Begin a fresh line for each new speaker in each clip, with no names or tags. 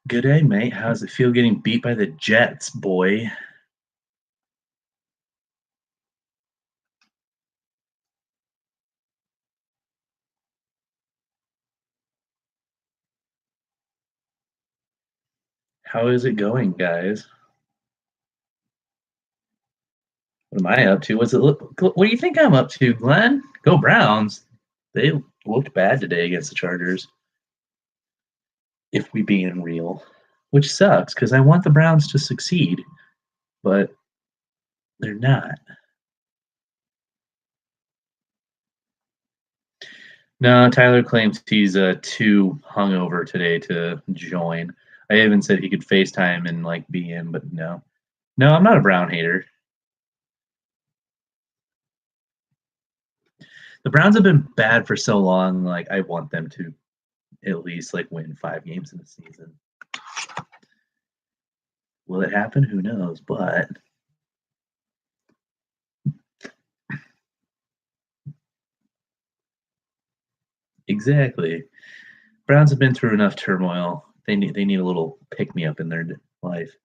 Good day, mate. How does it feel getting beat by the Jets, boy? How is it going, guys? What am I up to? What do you think I'm up to, Glenn? Go Browns. They looked bad today against the Chargers, if we being real, which sucks because I want the Browns to succeed, but they're not. No, Tyler claims he's too hungover today to join. I even said he could FaceTime and like be in, but no. No, I'm not a Brown hater. The Browns have been bad for so long. Like I want them to at least like win 5 games in the season. Will it happen? Who knows? But exactly, Browns have been through enough turmoil. They need a little pick me up in their life.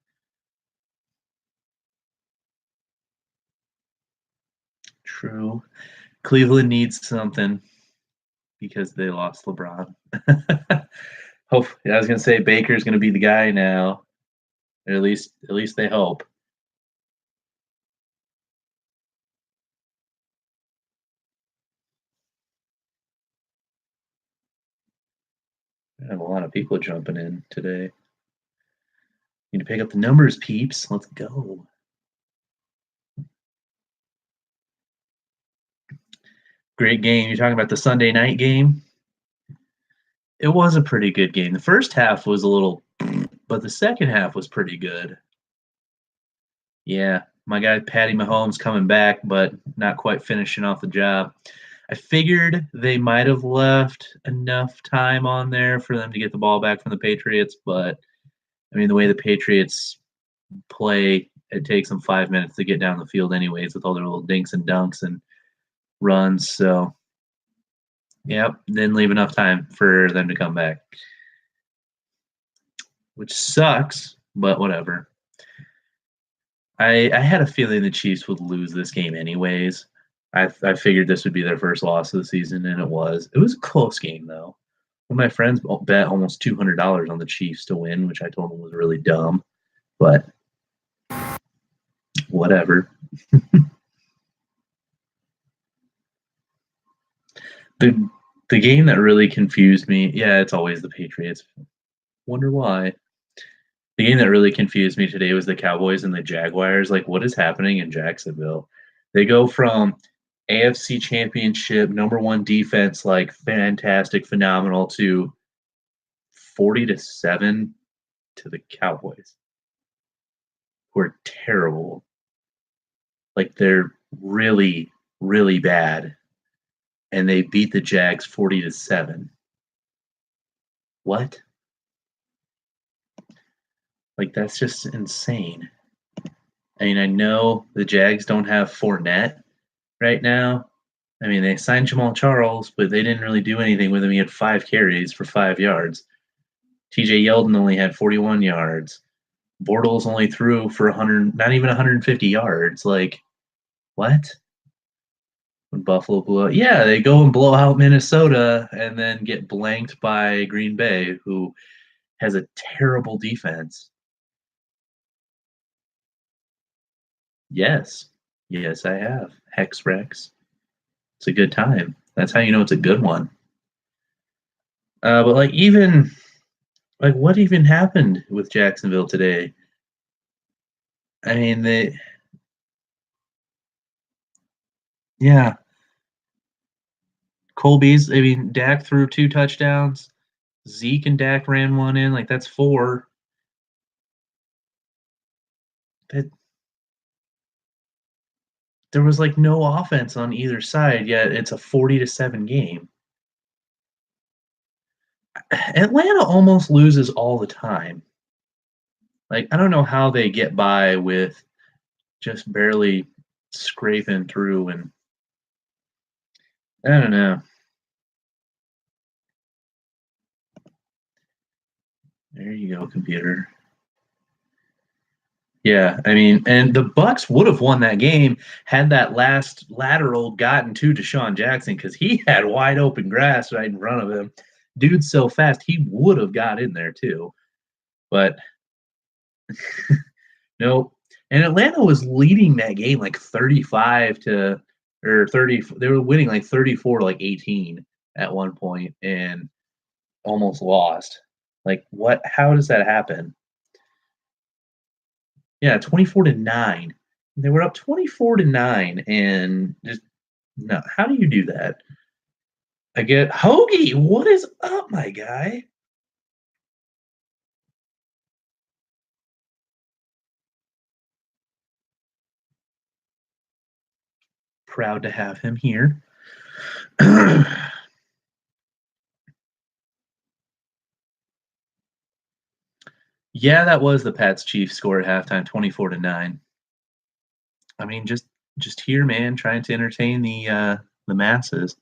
True. Cleveland needs something because they lost LeBron. Hope I was gonna say Baker's gonna be the guy now. Or at least they hope. I have a lot of people jumping in today. Need to pick up the numbers, peeps. Let's go. Great game. You're talking about the Sunday night game? It was a pretty good game. The first half was a little, but the second half was pretty good. Yeah, my guy Patty Mahomes coming back, but not quite finishing off the job. I figured they might have left enough time on there for them to get the ball back from the Patriots, but I mean, the way the Patriots play, it takes them 5 minutes to get down the field, anyways, with all their little dinks and dunks and runs. So, yep, didn't leave enough time for them to come back, which sucks, but whatever. I had a feeling the Chiefs would lose this game anyways. I figured this would be their first loss of the season, and it was. It was a close game though. One of my friends bet almost $200 on the Chiefs to win, which I told him was really dumb, but whatever. the The game that really confused me, yeah, it's always the Patriots. Wonder why. The game that really confused me today was the Cowboys and the Jaguars. Like, what is happening in Jacksonville? They go from AFC Championship #1 defense, like fantastic, phenomenal, to 40-7 to the Cowboys, who are terrible. Like they're really, really bad, and they beat the Jags 40-7. What? Like that's just insane. I mean, I know the Jags don't have Fournette right now. I mean, they signed Jamal Charles, but they didn't really do anything with him. He had 5 carries for 5 yards. TJ Yeldon only had 41 yards. Bortles only threw for 100, not even 150 yards. Like, what? When Buffalo blew out, yeah, they go and blow out Minnesota and then get blanked by Green Bay, who has a terrible defense. Yes, yes, I have Hex Rex. It's a good time. That's how you know it's a good one. But like even like what even happened with Jacksonville today? I mean, yeah, Colby's. I mean, Dak threw 2 touchdowns. Zeke and Dak ran one in. Like that's four. That there was like no offense on either side. Yet it's a 40-7 game. Atlanta almost loses all the time. Like I don't know how they get by with just barely scraping through, and I don't know. There you go, computer. Yeah, I mean, and the Bucks would have won that game had that last lateral gotten to Deshaun Jackson because he had wide open grass right in front of him. Dude's so fast, he would have got in there too. But no, and Atlanta was leading that game like 35 to or 30. They were winning like 34 to like 18 at one point and almost lost. Like, what? How does that happen? Yeah, 24-9. They were up 24-9 and just no. How do you do that? I get Hoagie. What is up, my guy? Proud to have him here. Yeah, that was the Pats Chiefs score at halftime, 24-9. I mean, just here, man, trying to entertain the masses.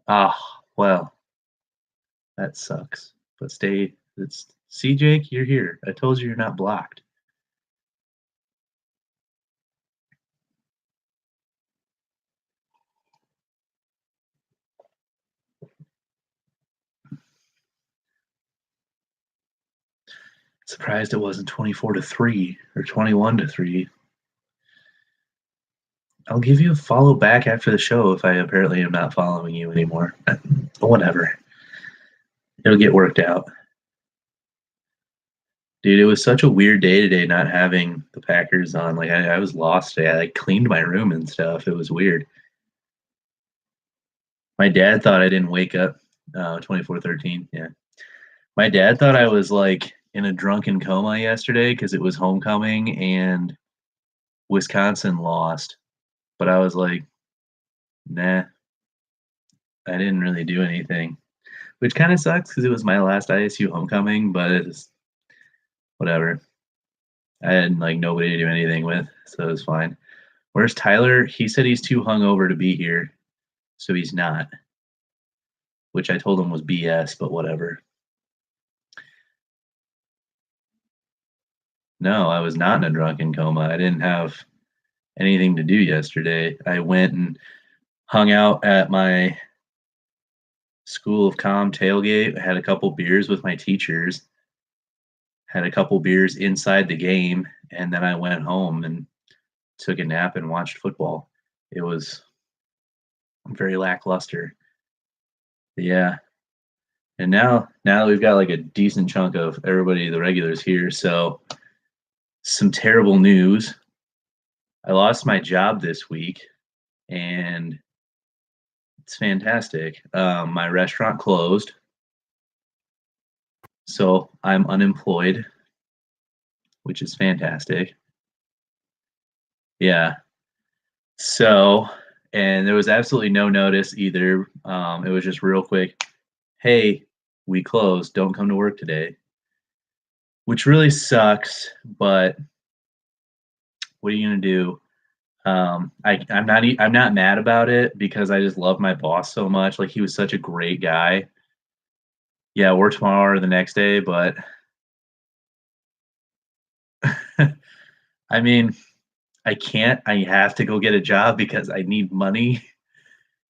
Ah, well, that sucks. But stay. It's see, Jake, you're here. I told you you're not blocked. Surprised it wasn't 24-3 or 21-3. I'll give you a follow back after the show if I apparently am not following you anymore. Whatever. It'll get worked out. Dude, it was such a weird day today not having the Packers on. Like I was lost today. I like cleaned my room and stuff. It was weird. My dad thought I didn't wake up 24-13. Yeah. My dad thought I was like in a drunken coma yesterday because it was homecoming and Wisconsin lost. But I was like, nah, I didn't really do anything. Which kind of sucks because it was my last ISU homecoming, but it's whatever. I had like nobody to do anything with, so it was fine. Where's Tyler? He said he's too hungover to be here, so he's not. Which I told him was BS, but whatever. No, I was not in a drunken coma. I didn't have anything to do yesterday. I went and hung out at my School of Com tailgate. I had a couple beers with my teachers, had a couple beers inside the game, and then I went home and took a nap and watched football. It was very lackluster. Yeah. And now that we've got like a decent chunk of everybody, the regulars here, so some terrible news. I lost my job this week and it's fantastic. My restaurant closed, so I'm unemployed, which is fantastic. Yeah. So, and there was absolutely no notice either. It was just real quick. Hey, we closed. Don't come to work today, which really sucks. But what are you gonna do? I'm not mad about it because I just love my boss so much. Like he was such a great guy. Yeah, work tomorrow or the next day, but I mean, I can't. I have to go get a job because I need money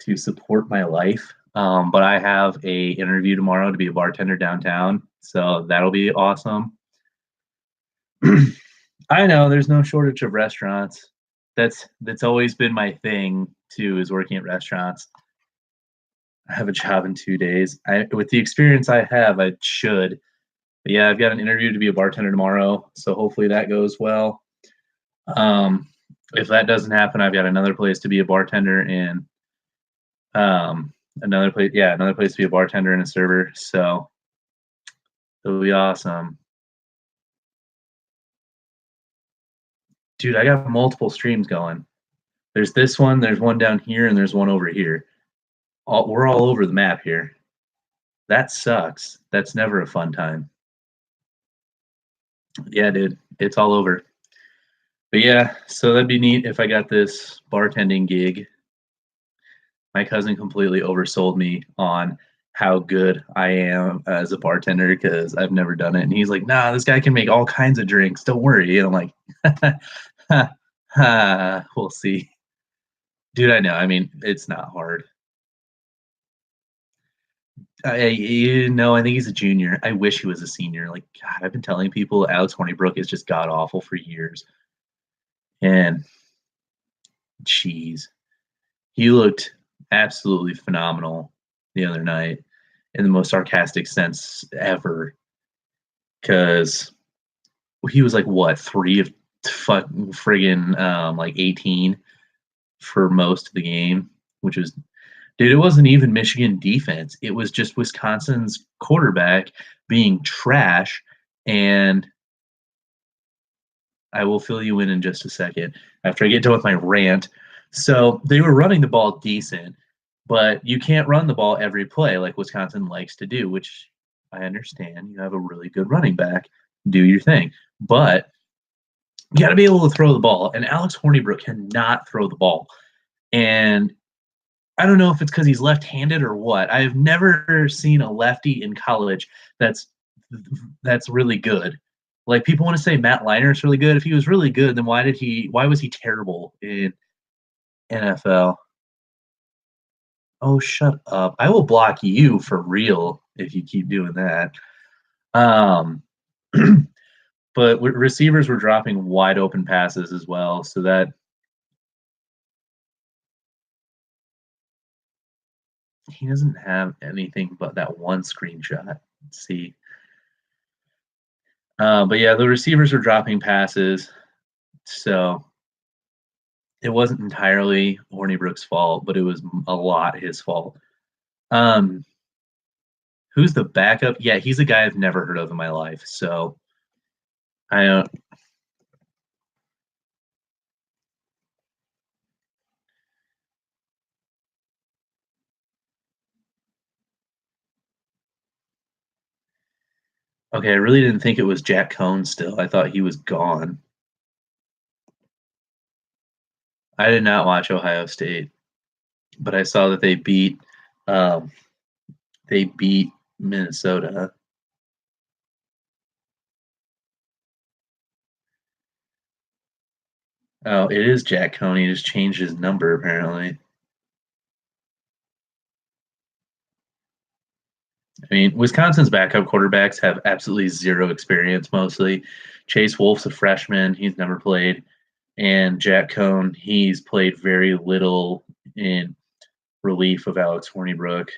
to support my life. But I have a interview tomorrow to be a bartender downtown, so that'll be awesome. I know there's no shortage of restaurants. That's always been my thing too, is working at restaurants. I have a job in 2 days. With the experience I have, I should. But yeah, I've got an interview to be a bartender tomorrow, so hopefully that goes well. Um, if that doesn't happen, I've got another place to be a bartender and another place to be a bartender and a server. So it'll be awesome. Dude, I got multiple streams going. There's this one, there's one down here, and there's one over here. We're all over the map here. That sucks. That's never a fun time. Yeah, dude, it's all over. But yeah, so that'd be neat if I got this bartending gig. My cousin completely oversold me on, how good I am as a bartender because I've never done it. And he's like, "Nah, this guy can make all kinds of drinks. Don't worry." And I'm like, ha, ha, "We'll see." Dude, I know. I mean, it's not hard. I think he's a junior. I wish he was a senior. Like, God, I've been telling people Alex Hornibrook is just god awful for years. And jeez, he looked absolutely phenomenal the other night in the most sarcastic sense ever. Because he was like what 3 of fucking friggin' like 18 for most of the game, which was dude. It wasn't even Michigan defense. It was just Wisconsin's quarterback being trash. And I will fill you in just a second after I get done with my rant. So they were running the ball decent, but you can't run the ball every play like Wisconsin likes to do, which I understand. You have a really good running back, do your thing, but you got to be able to throw the ball. And Alex Hornibrook cannot throw the ball. And I don't know if it's because he's left-handed or what. I've never seen a lefty in college that's that's really good. Like people want to say Matt Leiner's really good. If he was really good, then why was he terrible in NFL? Oh, shut up. I will block you for real if you keep doing that. Um but receivers were dropping wide open passes as well, so that he doesn't have anything but that one screenshot. Let's see. But yeah, the receivers were dropping passes, so it wasn't entirely Hornibrook's fault, but it was a lot his fault. Um, who's the backup? Yeah, he's a guy I've never heard of in my life. So I don't. Okay, I really didn't think it was Jack Cohn still. I thought he was gone. I did not watch Ohio State, but I saw that um, they beat Minnesota. Oh, it is Jack Cohn. He just changed his number apparently. I mean, Wisconsin's backup quarterbacks have absolutely zero experience mostly. Chase Wolf's a freshman, he's never played. And Jack Cohn, he's played very little in relief of Alex Hornibrook.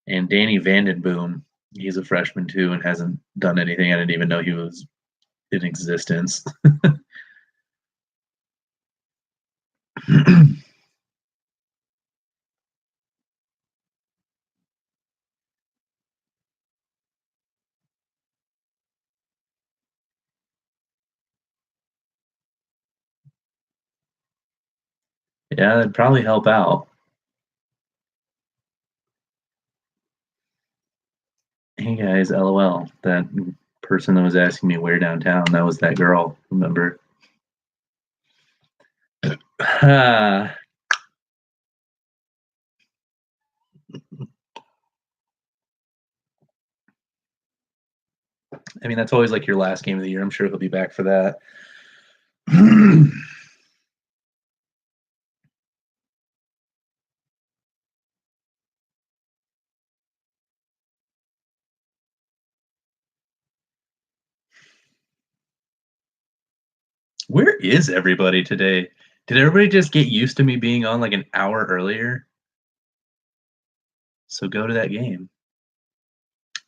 And Danny Vandenboom, he's a freshman too and hasn't done anything. I didn't even know he was in existence. Yeah, that'd probably help out. Hey guys, LOL. That person that was asking me where downtown, that was that girl, remember? I mean, that's always like your last game of the year. I'm sure he'll be back for that. Where is everybody today? Did everybody just get used to me being on like an hour earlier? So go to that game.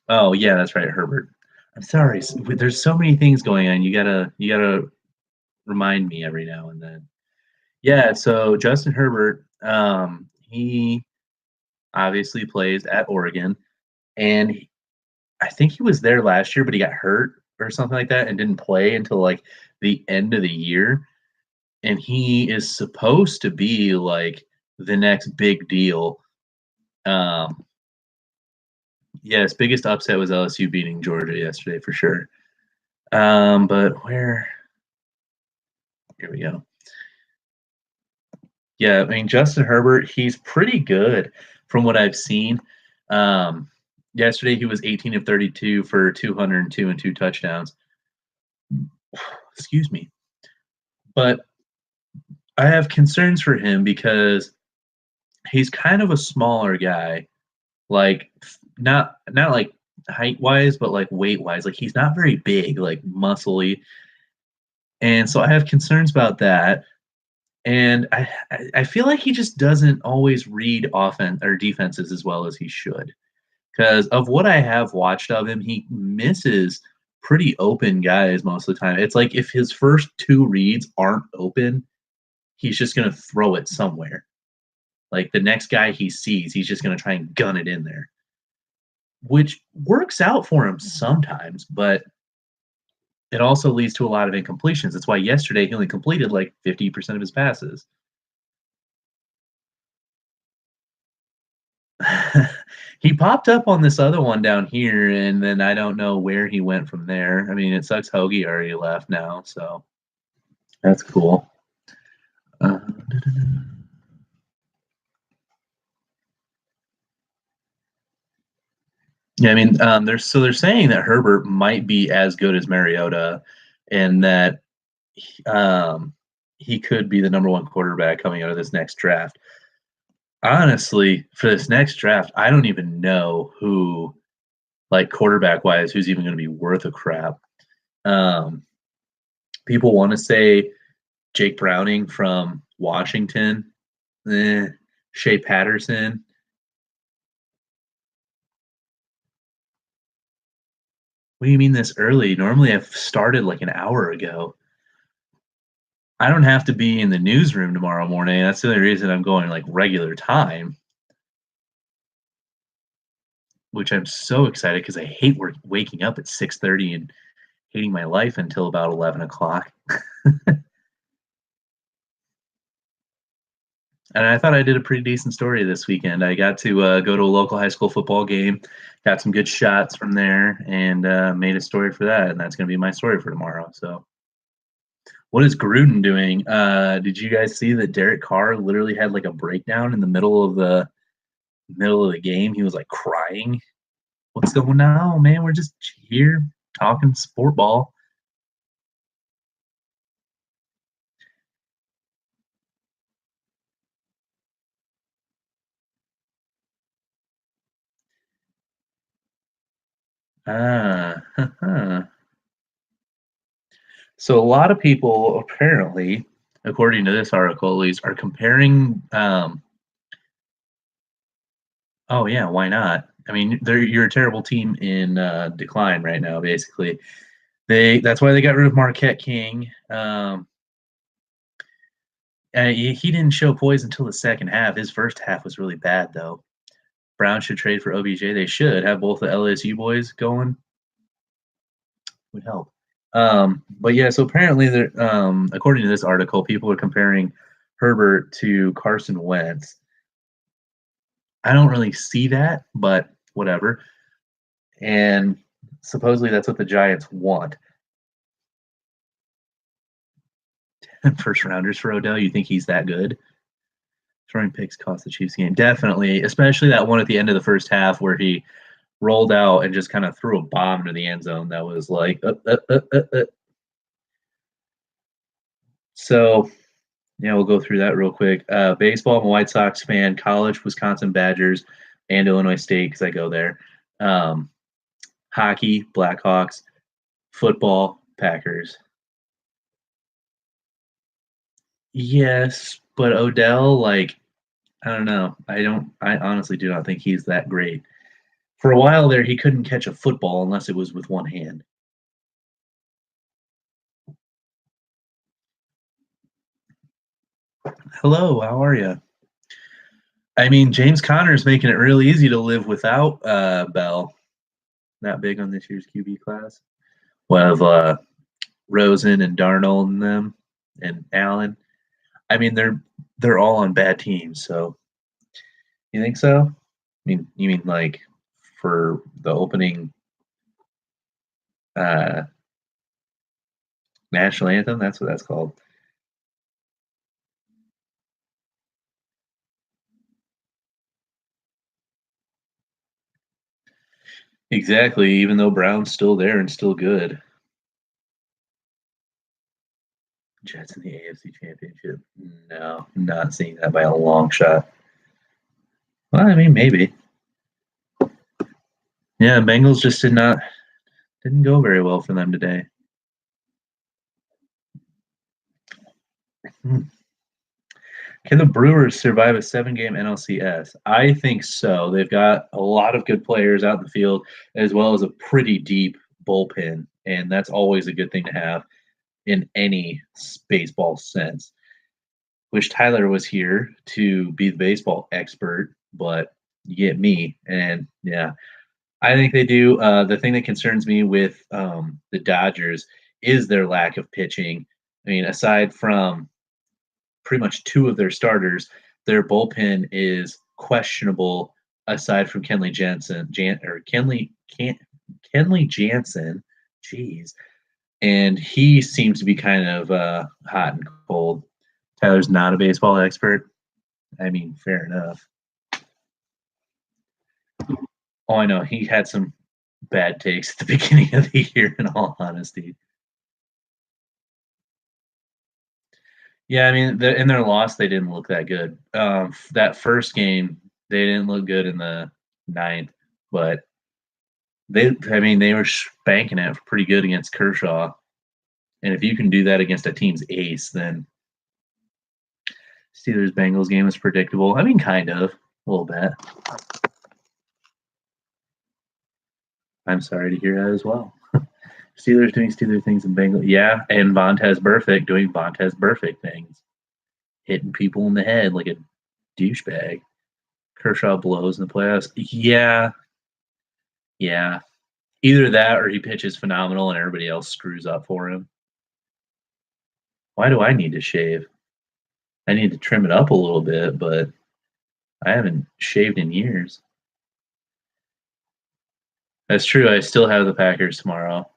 Oh yeah, that's right, Herbert. I'm sorry. There's so many things going on. You gotta remind me every now and then. Yeah. So Justin Herbert, he obviously plays at Oregon, and I think he was there last year, but he got hurt or something like that and didn't play until like the end of the year. And he is supposed to be like the next big deal. Um, yes, biggest upset was LSU beating Georgia yesterday for sure. But where? Here we go. Yeah, I mean Justin Herbert, he's pretty good from what I've seen. Um, Yesterday he was 18 of 32 for 202 and two touchdowns. Excuse me. But I have concerns for him because he's kind of a smaller guy, like not like height wise, but like weight wise. Like he's not very big, like muscly, and so I have concerns about that. And I feel like he just doesn't always read offense or defenses as well as he should. Because of what I have watched of him, he misses pretty open guys most of the time. It's like if his first two reads aren't open, he's just going to throw it somewhere. Like the next guy he sees, he's just going to try and gun it in there, which works out for him sometimes, but it also leads to a lot of incompletions. That's why yesterday he only completed like 50% of his passes. He popped up on this other one down here, and then I don't know where he went from there. I mean, it sucks Hoagie already left now, so that's cool. Uh, yeah, I mean, they're saying that Herbert might be as good as Mariota, and that um, he could be the number one quarterback coming out of this next draft. Honestly, for this next draft, I don't even know who, like quarterback wise, who's even going to be worth a crap. Um, People want to say Jake Browning from Washington, eh, Shea Patterson. What do you mean this early? Normally, I've started like an hour ago. I don't have to be in the newsroom tomorrow morning. That's the only reason I'm going like regular time, which I'm so excited because I hate waking up at 6:30 and hating my life until about 11 o'clock. And I thought I did a pretty decent story this weekend. I got to go to a local high school football game, got some good shots from there, and made a story for that. And that's going to be my story for tomorrow. So, what is Gruden doing? Did you guys see that Derek Carr literally had like a breakdown in the middle of the game? He was like crying. What's going on, man? We're just here talking sport ball. Ah, so a lot of people apparently, according to this article at least, are comparing. Oh yeah, why not? I mean, you're a terrible team in decline right now. Basically, that's why they got rid of Marquette King. He didn't show poise until the second half. His first half was really bad though. Brown should trade for OBJ. They should have both the LSU boys going. Would help. But yeah, so apparently, according to this article, people are comparing Herbert to Carson Wentz. I don't really see that, but whatever. And supposedly that's what the Giants want. First rounders for Odell. You think he's that good? Throwing picks cost the Chiefs game. Definitely, especially that one at the end of the first half where he rolled out and just kind of threw a bomb to the end zone. That was like, So, yeah, we'll go through that real quick. Baseball, I'm a White Sox fan. College, Wisconsin Badgers and Illinois State because I go there. Um, Hockey, Blackhawks. Football, Packers. Yes, but Odell, like, I don't know. I honestly do not think he's that great. For a while there, he couldn't catch a football unless it was with one hand. Hello, how are you? I mean, James Conner's making it real easy to live without Bell. Not big on this year's QB class. We'll have Rosen and Darnold and them and Allen. I mean, they're all on bad teams. So you think so? You mean like for the opening uh, national anthem? That's what that's called. Exactly, even though Brown's still there and still good. Jets in the AFC Championship. No, not seeing that by a long shot. Well, I mean, maybe. Yeah, Bengals just didn't go very well for them today. Hmm. Can the Brewers survive a 7-game NLCS? I think so. They've got a lot of good players out in the field, as well as a pretty deep bullpen, and that's always a good thing to have in any baseball sense. Wish Tyler was here to be the baseball expert, but you get me, and yeah, I think they do. The thing that concerns me with the Dodgers is their lack of pitching. I mean, aside from pretty much two of their starters, their bullpen is questionable. Aside from Kenley Jansen, jeez, and he seems to be kind of hot and cold. Tyler's not a baseball expert. I mean, fair enough. Oh, I know he had some bad takes at the beginning of the year. In all honesty, yeah, I mean, in their loss, they didn't look that good. That first game, they didn't look good in the ninth, but I mean, they were spanking it pretty good against Kershaw. And if you can do that against a team's ace, then Steelers Bengals game is predictable. I mean, kind of a little bit. I'm sorry to hear that as well. Steelers doing Steeler things and Bengals, yeah, and Vontez Burfict doing Vontez Burfict things, hitting people in the head like a douchebag. Kershaw blows in the playoffs. Yeah, yeah. Either that or he pitches phenomenal and everybody else screws up for him. Why do I need to shave? I need to trim it up a little bit, but I haven't shaved in years. That's true. I still have the Packers tomorrow.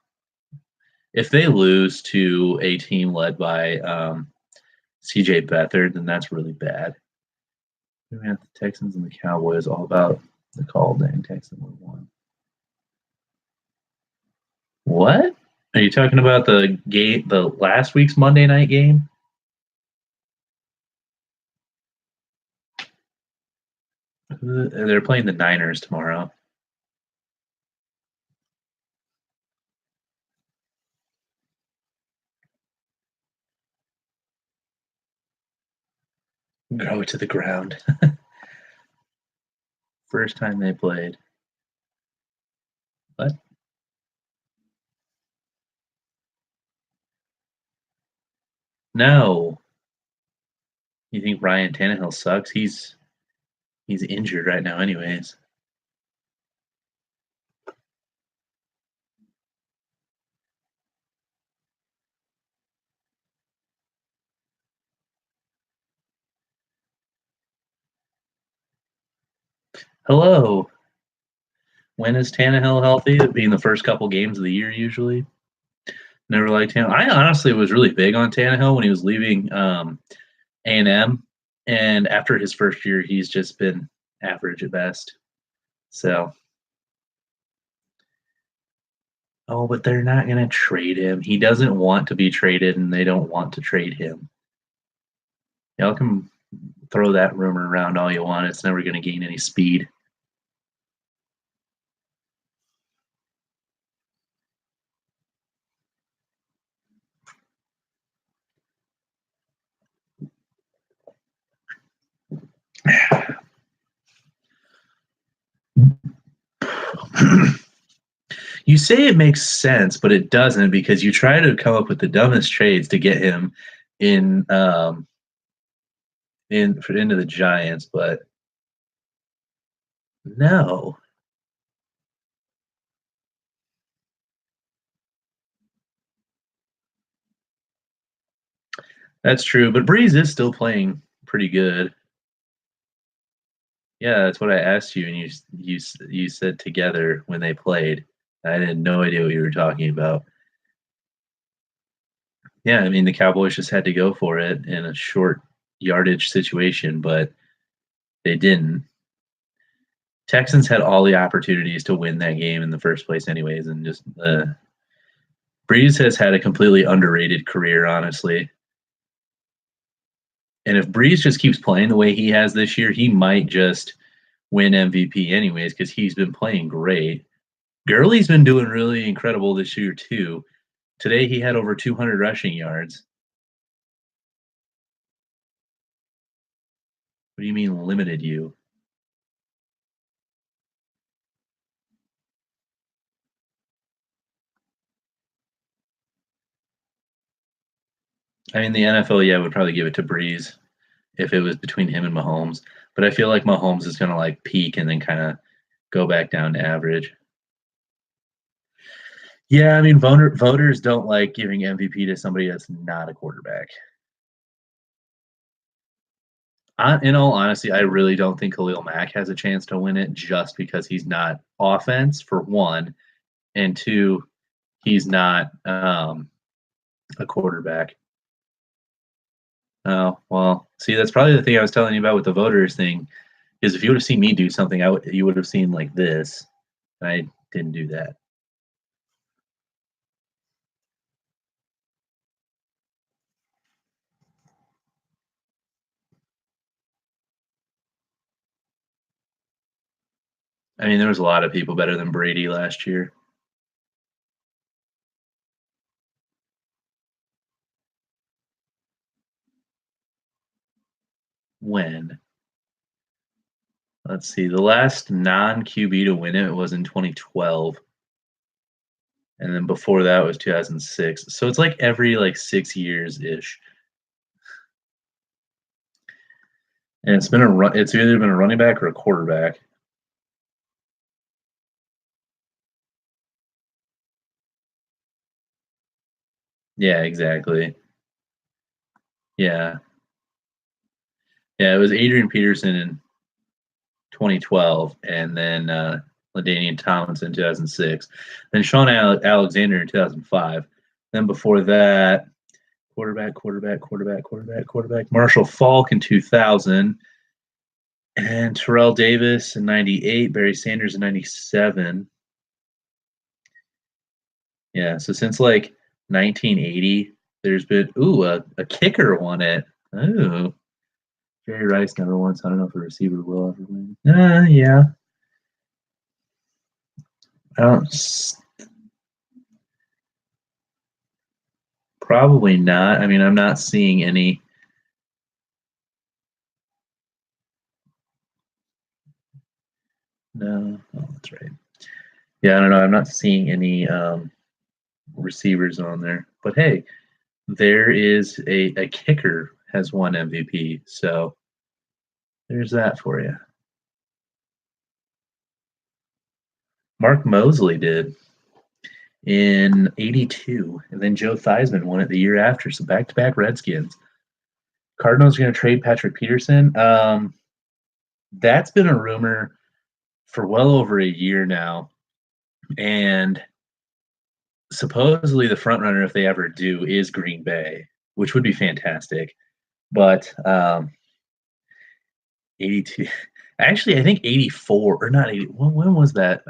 If they lose to a team led by CJ Beathard, then that's really bad. We have the Texans and the Cowboys all about the call. Dang, Texans would have won. What? Are you talking about the game, the last week's Monday night game? They're playing the Niners tomorrow. Grow it to the ground. First time they played. What? No. You think Ryan Tannehill sucks? He's injured right now, anyways. Hello. When is Tannehill healthy? Being the first couple games of the year, usually. Never liked him. I honestly was really big on Tannehill when he was leaving A&M, and after his first year, he's just been average at best. So, oh, but they're not going to trade him. He doesn't want to be traded, and they don't want to trade him. Y'all can throw that rumor around all you want. It's never going to gain any speed. You say it makes sense, but it doesn't because you try to come up with the dumbest trades to get him in into the Giants, but no, that's true. But Breeze is still playing pretty good. Yeah, that's what I asked you, and you said together when they played. I had no idea what you were talking about. Yeah, I mean the Cowboys just had to go for it in a short yardage situation, but they didn't. Texans had all the opportunities to win that game in the first place, anyways, and just Breeze has had a completely underrated career, honestly. And if Breeze just keeps playing the way he has this year, he might just win MVP anyways because he's been playing great. Gurley's been doing really incredible this year too. Today he had over 200 rushing yards. What do you mean limited you? I mean, the NFL, yeah, would probably give it to Breeze if it was between him and Mahomes. But I feel like Mahomes is going to like peak and then kind of go back down to average. Yeah, I mean, voters don't like giving MVP to somebody that's not a quarterback. In all honesty, I really don't think Khalil Mack has a chance to win it just because he's not offense, for one, and two, he's not a quarterback. Oh, well, see, that's probably the thing I was telling you about with the voters thing. Is if you would have seen me do something, you would have seen like this. I didn't do that. I mean, there was a lot of people better than Brady last year. When? Let's see. The last non QB to win it was in 2012. And then before that was 2006. So it's like every like 6 years ish. And it's been a run. It's either been a running back or a quarterback. Yeah, exactly. Yeah, yeah. It was Adrian Peterson in 2012, and then LaDainian Tomlinson in 2006. Then Sean Alexander in 2005. Then before that, quarterback. Marshall Falk in 2000, and Terrell Davis in 98, Barry Sanders in 97. Yeah, so since like 1980, there's been a kicker won it. Ooh, Jerry Rice never once. I don't know if a receiver will ever win. Yeah. I don't. Probably not. I mean, I'm not seeing any. No, oh, that's right. Yeah, I don't know. I'm not seeing any receivers on there. But hey, there is a kicker has won MVP. So there's that for you. Mark Mosley did in '82, and then Joe Theismann won it the year after. So back-to-back Redskins. Cardinals are going to trade Patrick Peterson. That's been a rumor for well over a year now, and supposedly the front runner, if they ever do, is Green Bay, which would be fantastic. But 82, actually, I think 84 or not 80. When was that?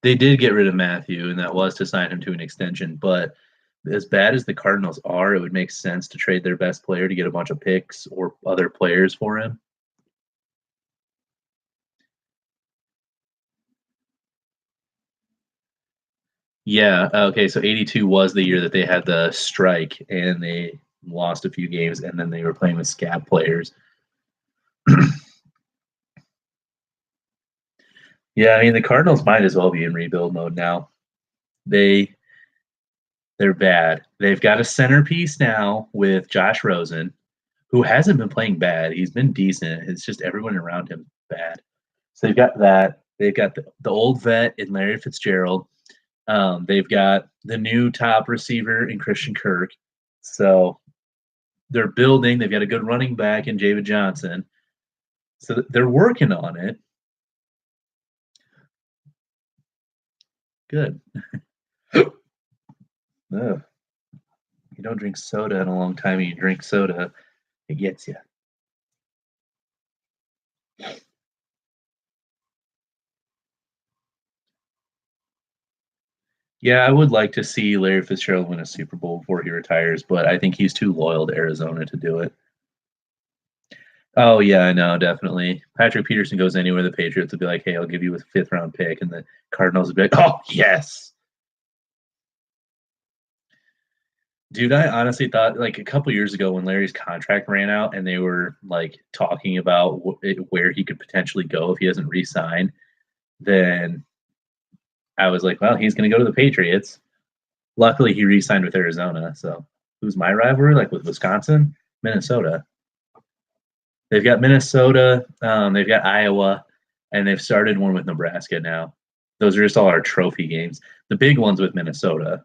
They did get rid of Matthew, and that was to sign him to an extension. But as bad as the Cardinals are, it would make sense to trade their best player to get a bunch of picks or other players for him. Yeah. Okay. So 82 was the year that they had the strike and they lost a few games, and then they were playing with scab players. Yeah. I mean, the Cardinals might as well be in rebuild mode now. They they're bad. They've got a centerpiece now with Josh Rosen, who hasn't been playing bad. He's been decent. It's just everyone around him bad. So they've got that. They've got the old vet in Larry Fitzgerald. They've got the new top receiver in Christian Kirk. So they're building. They've got a good running back in David Johnson. So they're working on it. Good. Ugh. You don't drink soda in a long time, and you drink soda, it gets you. Yeah, I would like to see Larry Fitzgerald win a Super Bowl before he retires, but I think he's too loyal to Arizona to do it. Oh yeah, I know, definitely. Patrick Peterson goes anywhere, the Patriots will be like, "Hey, I'll give you a fifth round pick," and the Cardinals will be like, "Oh yes." Dude, I honestly thought like a couple years ago when Larry's contract ran out and they were like talking about where he could potentially go if he doesn't re-sign, then I was like, well, he's going to go to the Patriots. Luckily, he re-signed with Arizona. So, who's my rivalry? Like with Wisconsin, Minnesota. They've got Minnesota, they've got Iowa, and they've started one with Nebraska now. Those are just all our trophy games. The big ones with Minnesota,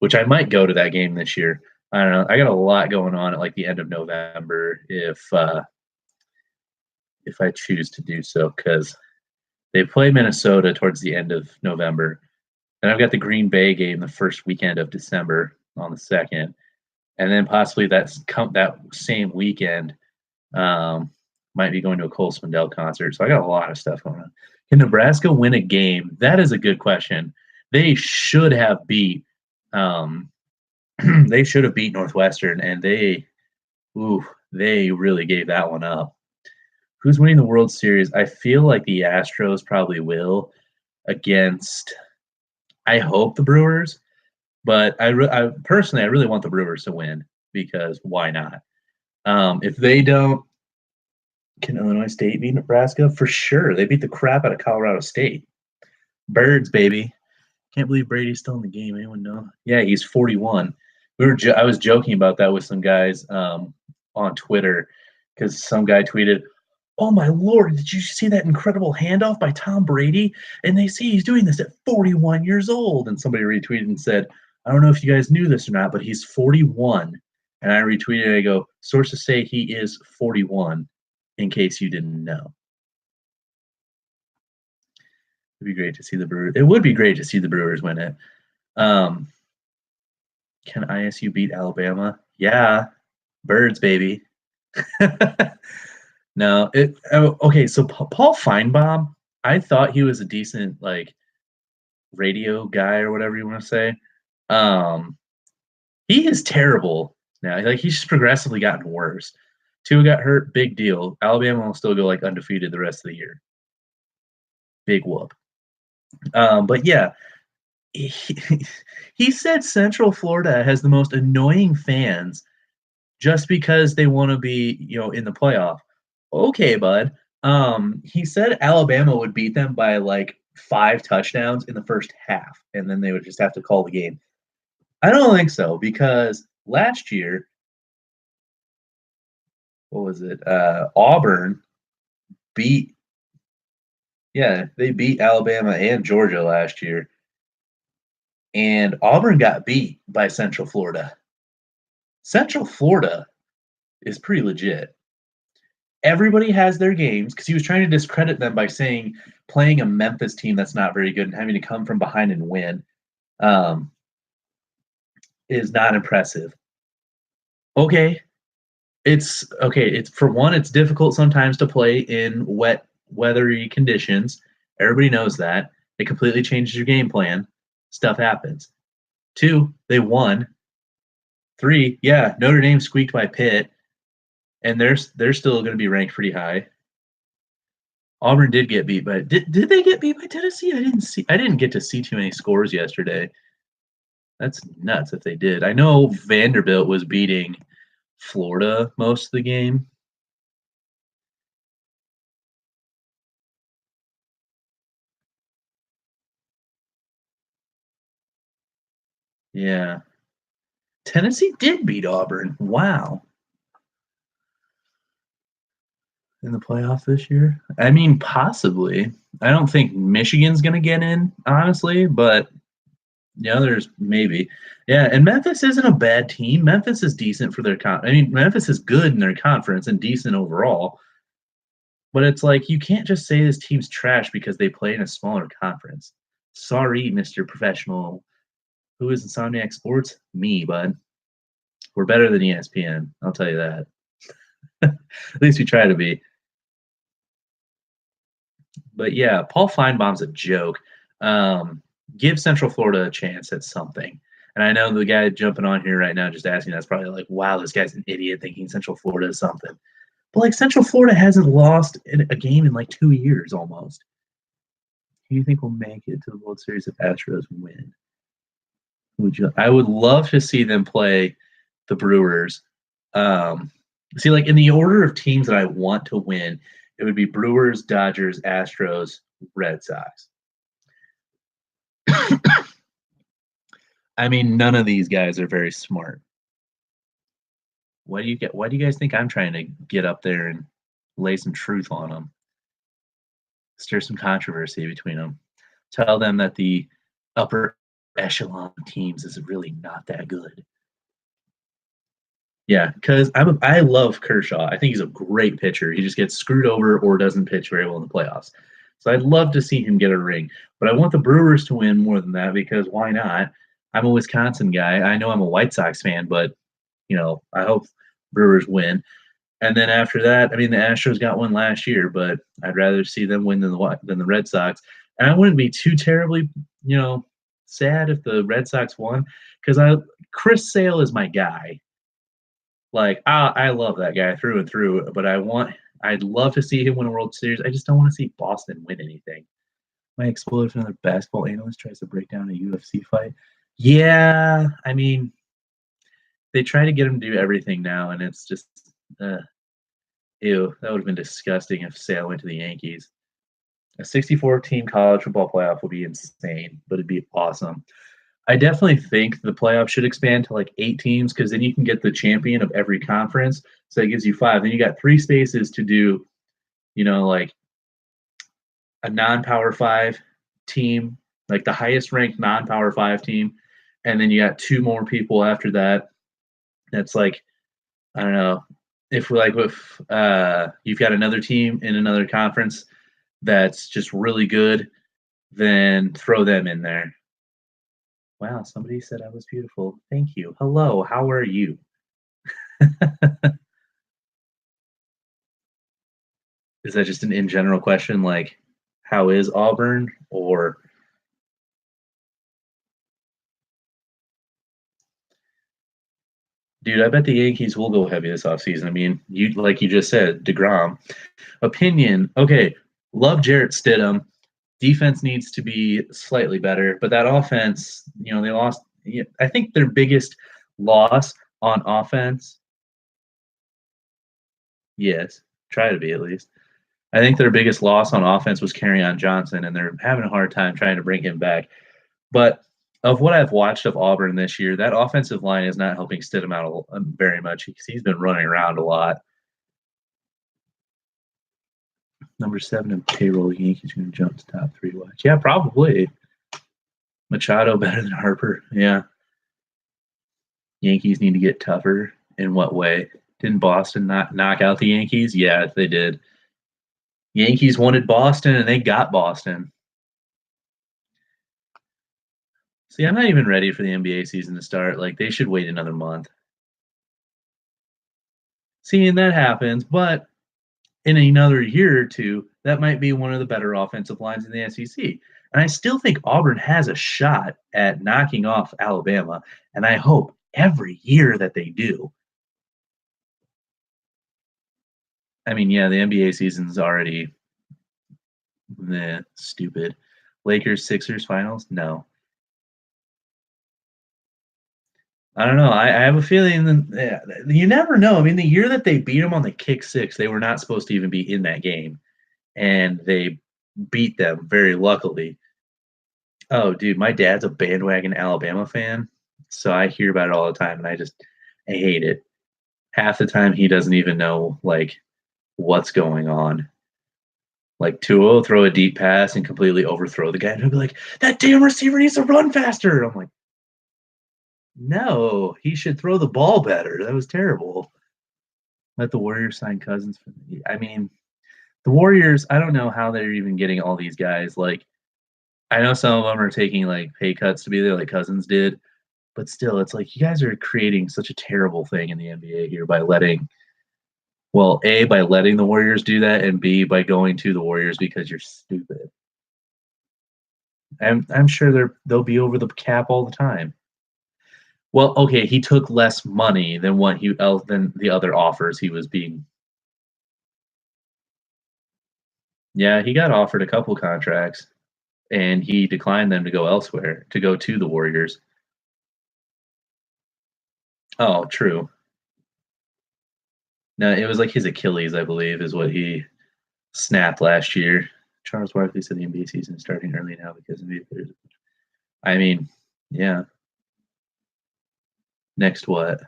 which I might go to that game this year. I don't know. I got a lot going on at like the end of November if I choose to do so because they play Minnesota towards the end of November. Then I've got the Green Bay game the first weekend of December on the second, and then possibly that same weekend might be going to a Cole Swindell concert. So I got a lot of stuff going on. Can Nebraska win a game? That is a good question. They should have beat. They should have beat Northwestern, and they really gave that one up. Who's winning the World Series? I feel like the Astros probably will against. I hope the Brewers, but I personally I really want the Brewers to win because why not? If they don't, can Illinois State beat Nebraska? For sure. They beat the crap out of Colorado State. Birds, baby. Can't believe Brady's still in the game. Anyone know? Yeah, he's 41. I was joking about that with some guys on Twitter because some guy tweeted, "Oh my lord, did you see that incredible handoff by Tom Brady? And they see he's doing this at 41 years old." And somebody retweeted and said, "I don't know if you guys knew this or not, but he's 41." And I retweeted and I go, "Sources say he is 41, in case you didn't know." It'd be great to see the Brewers. It would be great to see the Brewers win it. Um, can ISU beat Alabama? Yeah, birds, baby. No, okay. So Paul Feinbaum, I thought he was a decent like radio guy or whatever you want to say. Um, he is terrible now. Like he's just progressively gotten worse. Tua got hurt, big deal. Alabama will still go like undefeated the rest of the year. Big whoop. But yeah, he, he said Central Florida has the most annoying fans just because they want to be, in the playoff. Okay, bud. He said Alabama would beat them by like 5 touchdowns in the first half, and then they would just have to call the game. I don't think so because last year, what was it? Auburn beat, yeah, they beat Alabama and Georgia last year, and Auburn got beat by Central Florida. Central Florida is pretty legit. Everybody has their games because he was trying to discredit them by saying playing a Memphis team that's not very good and having to come from behind and win um, is not impressive. Okay, it's okay. It's for one, it's difficult sometimes to play in wet weathery conditions. Everybody knows that. It completely changes your game plan. Stuff happens. 2, they won. 3, yeah, Notre Dame squeaked by Pitt, and they're still going to be ranked pretty high. Auburn did get beat by did they get beat by Tennessee? I didn't get to see too many scores yesterday. That's nuts if they did. I know Vanderbilt was beating Florida most of the game. Yeah. Tennessee did beat Auburn. Wow. In the playoff this year? I mean, possibly. I don't think Michigan's going to get in, honestly, but the others maybe. Yeah, and Memphis isn't a bad team. Memphis is decent for their I mean, Memphis is good in their conference and decent overall. But it's like you can't just say this team's trash because they play in a smaller conference. Sorry, Mr. Professional. Who is Insomniac Sports? Me, bud. We're better than ESPN. I'll tell you that. At least we try to be. But yeah, Paul Feinbaum's a joke. Give Central Florida a chance at something. And I know the guy jumping on here right now just asking that's probably like, wow, this guy's an idiot thinking Central Florida is something. But like Central Florida hasn't lost in a game in like 2 years almost. Who do you think will make it to the World Series if Astros win? I would love to see them play the Brewers. See, like in the order of teams that I want to win, it would be Brewers, Dodgers, Astros, Red Sox. I mean, none of these guys are very smart. Why do you guys think I'm trying to get up there and lay some truth on them? Stir some controversy between them. Tell them that the upper echelon teams is really not that good. Yeah, because I love Kershaw. I think he's a great pitcher. He just gets screwed over or doesn't pitch very well in the playoffs. So I'd love to see him get a ring. But I want the Brewers to win more than that because why not? I'm a Wisconsin guy. I know I'm a White Sox fan, but I hope Brewers win. And then after that, I mean, the Astros got one last year, but I'd rather see them win than the Red Sox. And I wouldn't be too terribly, sad if the Red Sox won because Chris Sale is my guy. Like I love that guy through and through, but I'd love to see him win a World Series. I just don't want to see Boston win anything. Might explode if another basketball analyst tries to break down a UFC fight. Yeah, I mean, they try to get him to do everything now, and it's just, ew. That would have been disgusting if Sale went to the Yankees. A 64-team college football playoff would be insane, but it'd be awesome. I definitely think the playoffs should expand to like 8 teams because then you can get the champion of every conference. So it gives you 5. Then you got 3 spaces to do, like a non-power 5 team, like the highest ranked non-power 5 team. And then you got 2 more people after that. That's like, I don't know, if you've got another team in another conference that's just really good, then throw them in there. Wow, somebody said I was beautiful. Thank you. Hello, how are you? Is that just an in general question, like, how is Auburn? Or dude, I bet the Yankees will go heavy this offseason. I mean, like you just said, DeGrom. Opinion. Okay, love Jarrett Stidham. Defense needs to be slightly better, but that offense, they lost. I think their biggest loss on offense, yes, try to be at least. I think their biggest loss on offense was Kerryon Johnson, and they're having a hard time trying to bring him back. But of what I've watched of Auburn this year, that offensive line is not helping Stidham out very much because he's been running around a lot. Number 7 in payroll, Yankees going to jump to top 3. Watch. Yeah, probably. Machado better than Harper. Yeah. Yankees need to get tougher. In what way? Didn't Boston not knock out the Yankees? Yeah, they did. Yankees wanted Boston, and they got Boston. See, I'm not even ready for the NBA season to start. Like, they should wait another month. Seeing that happens, but in another year or two, that might be one of the better offensive lines in the SEC. And I still think Auburn has a shot at knocking off Alabama, and I hope every year that they do. I mean, yeah, the NBA season's already stupid. Lakers, Sixers finals? No. I don't know. I have a feeling that you never know. I mean, the year that they beat them on the kick 6, they were not supposed to even be in that game. And they beat them very luckily. Oh, dude, my dad's a bandwagon Alabama fan, so I hear about it all the time, and I hate it. Half the time, he doesn't even know like what's going on. Like Tua will throw a deep pass and completely overthrow the guy, and he'll be like, "That damn receiver needs to run faster." I'm like, "No, he should throw the ball better. That was terrible." Let the Warriors sign Cousins. I mean, the Warriors. I don't know how they're even getting all these guys. Like, I know some of them are taking, like, pay cuts to be there like Cousins did, but still, it's like, you guys are creating such a terrible thing in the NBA here by letting well, A, by letting the Warriors do that, and B, by going to the Warriors because you're stupid. I'm sure they'll be over the cap all the time. Well, okay, he took less money than what he else than the other offers he was being. Yeah, he got offered a couple contracts, and he declined them to go elsewhere, to go to the Warriors. Oh, true. No, it was like his Achilles, I believe, is what he snapped last year. Charles Barkley said the NBA season is starting early now because of the. I mean, yeah. Next what?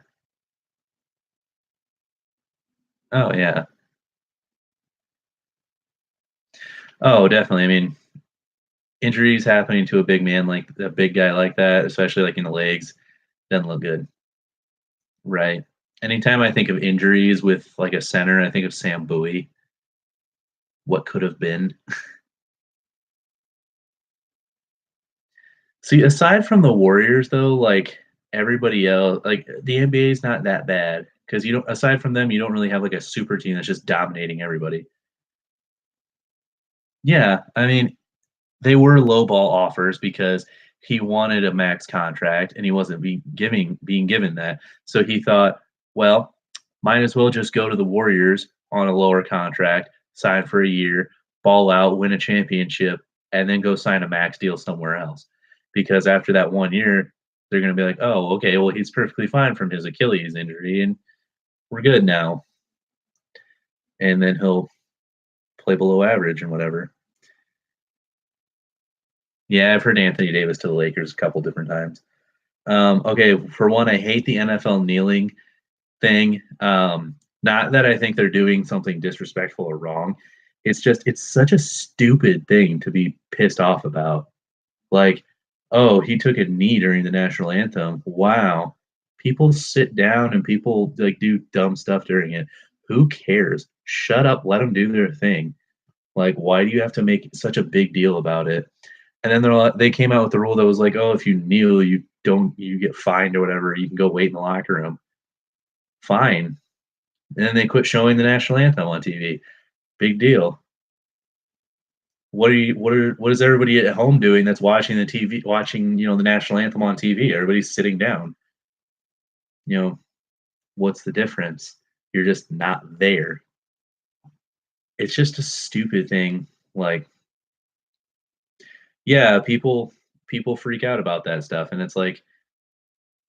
Oh yeah. Oh, definitely. I mean, injuries happening to a big man like a big guy like that, especially like in the legs, doesn't look good. Right. Anytime I think of injuries with like a center, I think of Sam Bowie. What could have been. See, aside from the Warriors though, like everybody else, like the NBA is not that bad because you don't. Aside from them, you don't really have like a super team that's just dominating everybody. Yeah, I mean, they were low ball offers because he wanted a max contract and he wasn't being given that. So he thought, well, might as well just go to the Warriors on a lower contract, sign for a year, ball out, win a championship, and then go sign a max deal somewhere else. Because after that 1 year, they're going to be like, oh, okay, well, he's perfectly fine from his Achilles injury and we're good now. And then he'll play below average and whatever. Yeah, I've heard Anthony Davis to the Lakers a couple different times. Okay, for one, I hate the NFL kneeling thing. Not that I think they're doing something disrespectful or wrong. It's just it's such a stupid thing to be pissed off about. Like, oh, he took a knee during the national anthem. Wow. People sit down and people like do dumb stuff during it. Who cares? Shut up, let them do their thing. Like, why do you have to make such a big deal about it? And then they came out with the rule that was like, oh, if you kneel, you get fined or whatever. You can go wait in the locker room. Fine. And then they quit showing the national anthem on TV. Big deal. What is everybody at home doing that's watching the TV, watching, the national anthem on TV? Everybody's sitting down. You know, what's the difference? You're just not there. It's just a stupid thing. Like, yeah, people freak out about that stuff, and it's like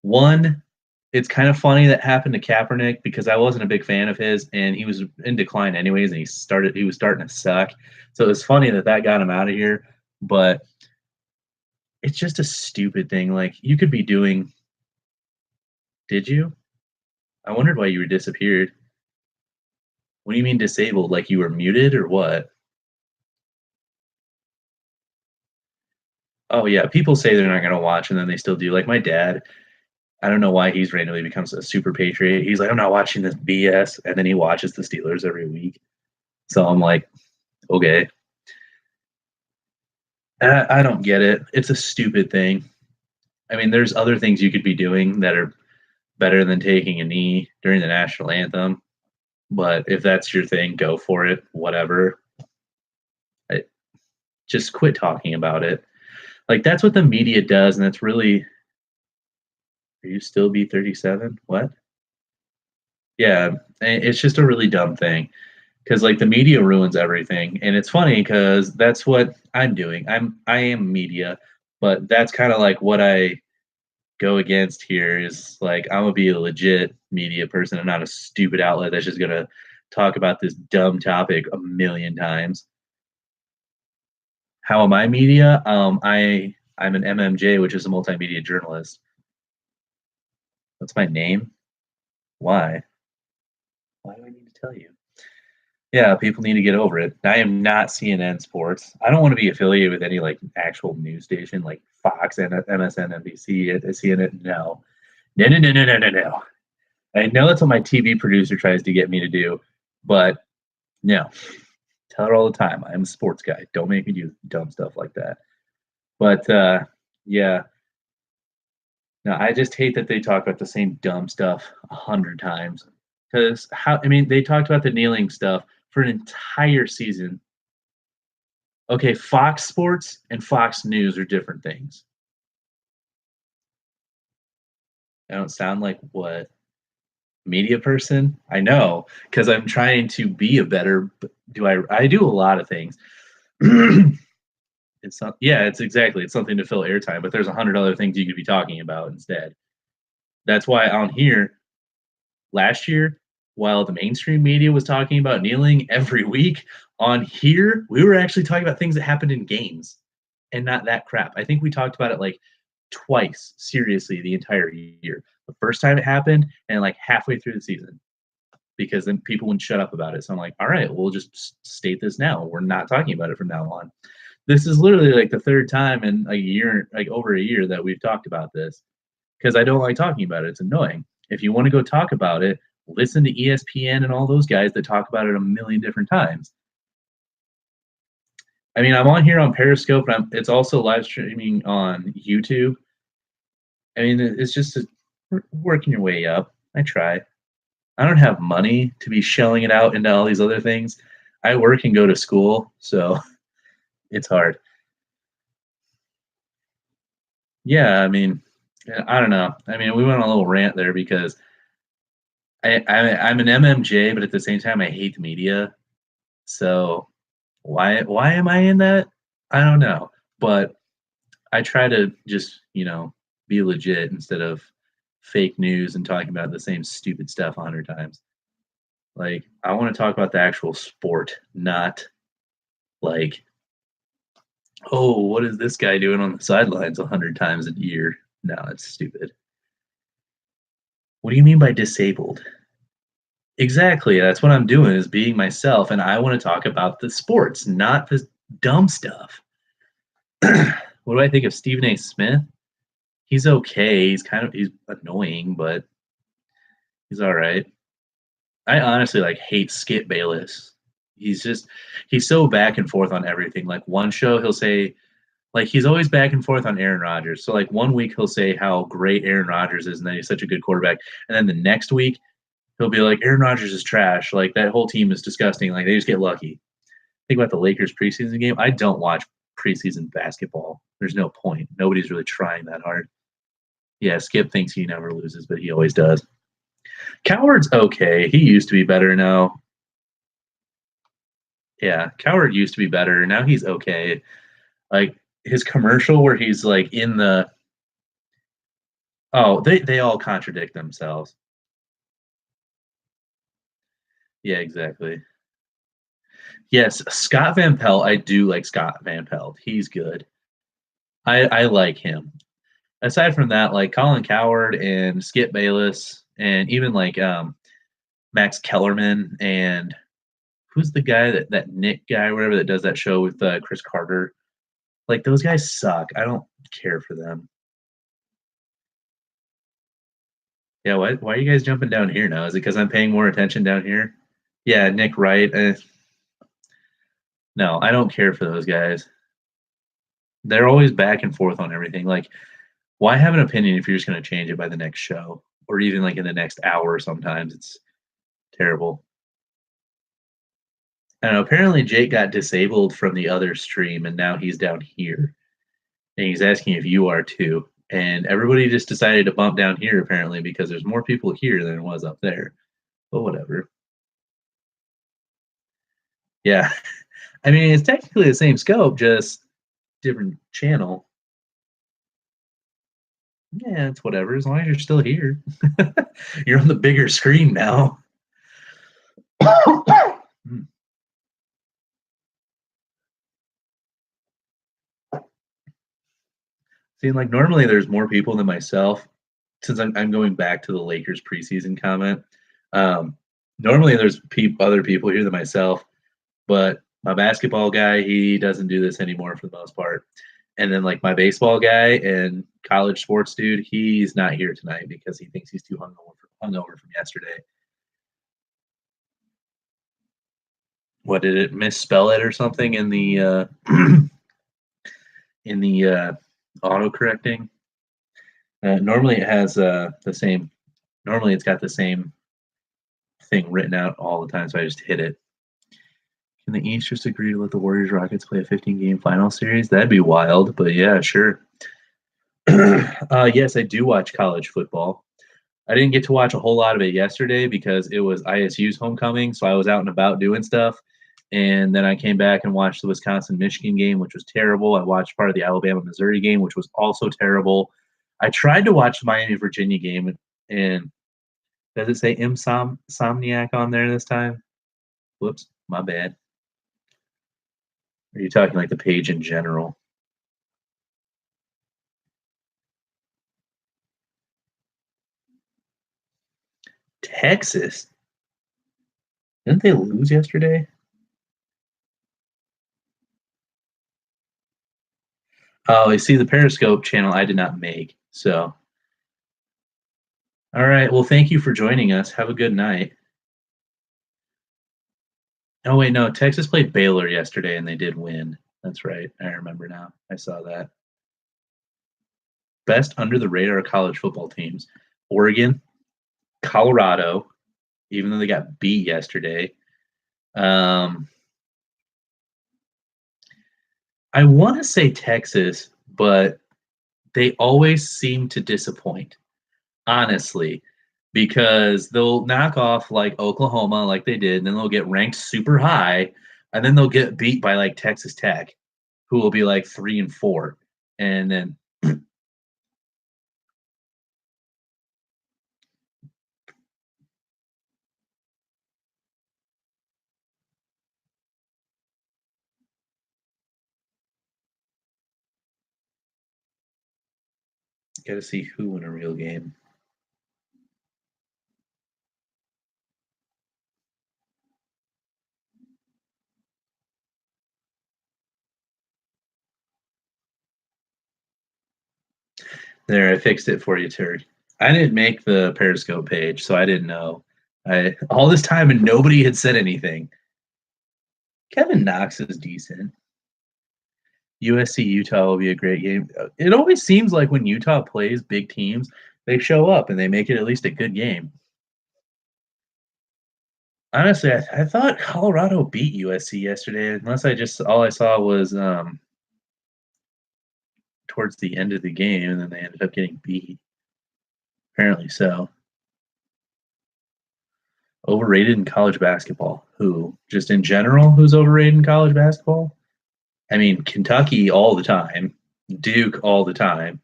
one, it's kind of funny that happened to Kaepernick because I wasn't a big fan of his, and he was in decline anyways, and he was starting to suck. So it was funny that got him out of here, but it's just a stupid thing. Like you could be doing. Did you? I wondered why you were disappeared. What do you mean disabled? Like you were muted or what? Oh yeah, people say they're not gonna watch and then they still do. Like my dad, I don't know why he's randomly becomes a super patriot. He's like, I'm not watching this BS, and then he watches the Steelers every week. So I'm like, okay, I don't get it. It's a stupid thing. I mean, there's other things you could be doing that are better than taking a knee during the national anthem. But if that's your thing, go for it. Whatever. I, just quit talking about it. Like that's what the media does, and that's really. Are you still B37? What? Yeah, it's just a really dumb thing because like the media ruins everything, and it's funny because that's what I'm doing. I am media, but that's kind of like what I go against here is like I'm gonna be a legit media person and not a stupid outlet that's just gonna talk about this dumb topic a million times. How am I media? I'm an MMJ, which is a multimedia journalist. That's my name. Why? Why do I need to tell you? Yeah, people need to get over it. I am not CNN Sports. I don't want to be affiliated with any like actual news station like Fox and MSNBC, CNN. No, no, no, no, no, no, no, no. I know that's what my TV producer tries to get me to do, but no. Tell her all the time. I'm a sports guy. Don't make me do dumb stuff like that. But yeah, no, I just hate that they talk about the same dumb stuff 100 times. Because how? I mean, they talked about the kneeling stuff for an entire season. Okay, Fox Sports and Fox News are different things. I don't sound like what media person. I know because I'm trying to be a better. Do I do a lot of things. It's not. Yeah, it's exactly. It's something to fill airtime, but there's 100 other things you could be talking about instead. That's why on here last year, while the mainstream media was talking about kneeling every week, on here we were actually talking about things that happened in games and not that crap. I think we talked about it like twice seriously the entire year. The first time it happened and like halfway through the season because then people wouldn't shut up about it. So I'm like, all right, we'll just state this now. We're not talking about it from now on. This is literally like the third time in a year, like over a year, that we've talked about this because I don't like talking about it. It's annoying. If you want to go talk about it, listen to ESPN and all those guys that talk about it a million different times. I mean, I'm on here on Periscope, and it's also live streaming on YouTube. I mean, it's just working your way up. I try. I don't have money to be shelling it out into all these other things. I work and go to school, so it's hard. Yeah, I mean, I don't know. I mean, we went on a little rant there because I'm an MMJ, but at the same time, I hate the media. So why am I in that? I don't know, but I try to just be legit instead of fake news and talking about the same stupid stuff 100 times. Like I want to talk about the actual sport, not like, oh, what is this guy doing on the sidelines 100 times a year? No, it's stupid. What do you mean by disabled? Exactly. That's what I'm doing is being myself, and I want to talk about the sports, not the dumb stuff. What do I think of Stephen A. Smith? He's okay. He's annoying, but he's all right. I honestly like hate Skip Bayless. He's so back and forth on everything. Like one show he'll say like he's always back and forth on Aaron Rodgers. So like one week he'll say how great Aaron Rodgers is and that he's such a good quarterback, and then the next week he'll be like Aaron Rodgers is trash. Like that whole team is disgusting. Like they just get lucky. Think about the Lakers preseason game. I don't watch preseason basketball. There's no point. Nobody's really trying that hard. Yeah, Skip thinks he never loses, but he always does. Coward's okay. He used to be better now. Yeah, Coward used to be better. Now he's okay. Like his commercial where he's like in the they all contradict themselves. Yeah, exactly. Yes, Scott Van Pelt. I do like Scott Van Pelt. He's good. I like him. Aside from that, like Colin Coward and Skip Bayless, and even like Max Kellerman and who's the guy that Nick guy, whatever, that does that show with Chris Carter. Like those guys suck. I don't care for them. Yeah, why are you guys jumping down here now? Is it because I'm paying more attention down here? Yeah, Nick Wright. No, I don't care for those guys. They're always back and forth on everything. Like, why have an opinion if you're just going to change it by the next show or even like in the next hour? Sometimes it's terrible. And apparently Jake got disabled from the other stream, and now he's down here, and he's asking if you are too. And everybody just decided to bump down here apparently because there's more people here than it was up there. But whatever. Yeah, I mean it's technically the same scope, just different channel. Yeah, it's whatever. As long as you're still here, you're on the bigger screen now. See, like normally there's more people than myself. Since I'm going back to the Lakers preseason comment, um, normally there's other people here than myself, but my basketball guy, he doesn't do this anymore for the most part. And then like my baseball guy and college sports dude, he's not here tonight because he thinks he's too hungover from yesterday. What did it misspell it or something in the in the auto correcting. Normally it has the same. Normally it's got the same thing written out all the time, so I just hit it. Can the East just agree to let the Warriors Rockets play a 15-game final series? That'd be wild, but yeah, sure. Yes, I do watch college football. I didn't get to watch a whole lot of it yesterday because it was ISU's homecoming, so I was out and about doing stuff. And then I came back and watched the Wisconsin-Michigan game, which was terrible. I watched part of the Alabama-Missouri game, which was also terrible. I tried to watch the Miami-Virginia game, and does it say Insomniac on there this time? Whoops, my bad. Are you talking like the page in general? Texas? Didn't they lose yesterday? Oh, I see the Periscope channel I did not make. So, all right. Well, thank you for joining us. Have a good night. Oh, wait, no. Texas played Baylor yesterday and they did win. That's right. I remember now. I saw that. Best under the radar college football teams: Oregon, Colorado, even though they got beat yesterday. Um, I want to say Texas, but they always seem to disappoint, honestly, because they'll knock off like Oklahoma, like they did, and then they'll get ranked super high, and then they'll get beat by like Texas Tech, who will be like 3-4, and then got to see who in a real game. There, I fixed it for you, Terry. I didn't make the Periscope page, so I didn't know. I all this time and nobody had said anything. Kevin Knox is decent. USC Utah will be a great game. It always seems like when Utah plays big teams, they show up and they make it at least a good game. Honestly, I thought Colorado beat USC yesterday, unless I just all I saw was towards the end of the game, and then they ended up getting beat. Apparently so. Overrated in college basketball. Who? Just in general, who's overrated in college basketball? I mean, Kentucky all the time, Duke all the time.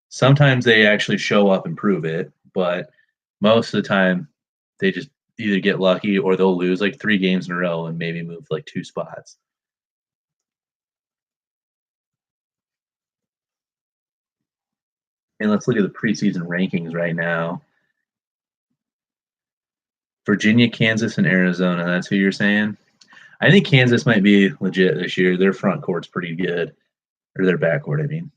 Sometimes they actually show up and prove it, but most of the time they just either get lucky or they'll lose like 3 games in a row and maybe move like 2 spots. And let's look at the preseason rankings right now. Virginia, Kansas, and Arizona. That's who you're saying? I think Kansas might be legit this year. Their front court's pretty good, or their back court, I mean.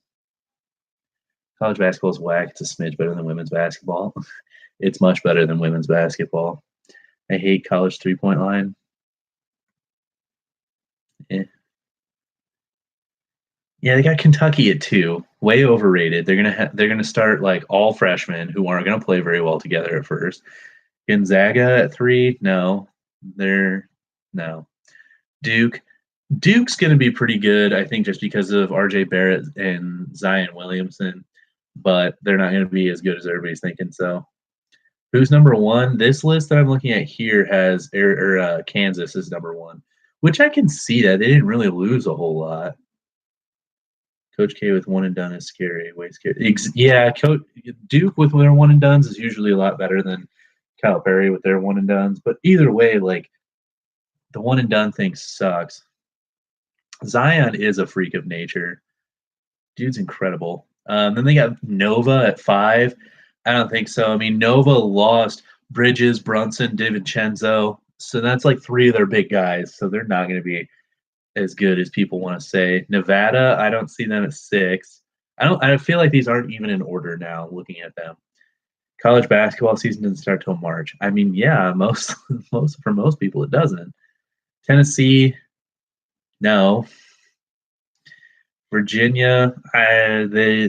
College basketball is whack. It's a smidge better than women's basketball. It's much better than women's basketball. I hate college 3-point line. Eh. Yeah, they got Kentucky at 2. Way overrated. They're gonna start like all freshmen who aren't gonna play very well together at first. Gonzaga at 3. No, they're no. Duke. Duke's gonna be pretty good, I think, just because of R.J. Barrett and Zion Williamson, but they're not gonna be as good as everybody's thinking. So, who's number 1? This list that I'm looking at here has Kansas is number 1, which I can see that they didn't really lose a whole lot. Coach K with one and done is scary. Way scary. Yeah, Duke with their one and dones is usually a lot better than Calipari with their one and dones. But either way, like the one and done thing sucks. Zion is a freak of nature. Dude's incredible. Then they got Nova at 5. I don't think so. I mean, Nova lost Bridges, Brunson, DiVincenzo. So that's like 3 of their big guys. So they're not going to be as good as people want to say. Nevada, I don't see them at 6. I feel like these aren't even in order now looking at them. College basketball season doesn't start till March. I mean, yeah, most for most people it doesn't. Tennessee, no. Virginia, I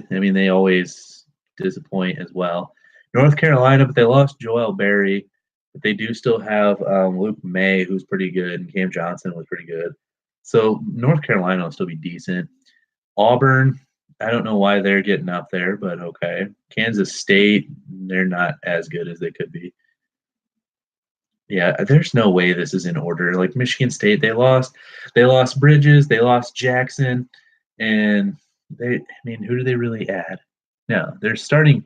mean, they always disappoint as well. North Carolina, but they lost Joel Berry, but they do still have Luke May, who's pretty good, and Cam Johnson was pretty good. So North Carolina will still be decent. Auburn, I don't know why they're getting up there, but okay. Kansas State, they're not as good as they could be. Yeah, there's no way this is in order. Like Michigan State, they lost Bridges, they lost Jackson, and I mean, who do they really add? No, their starting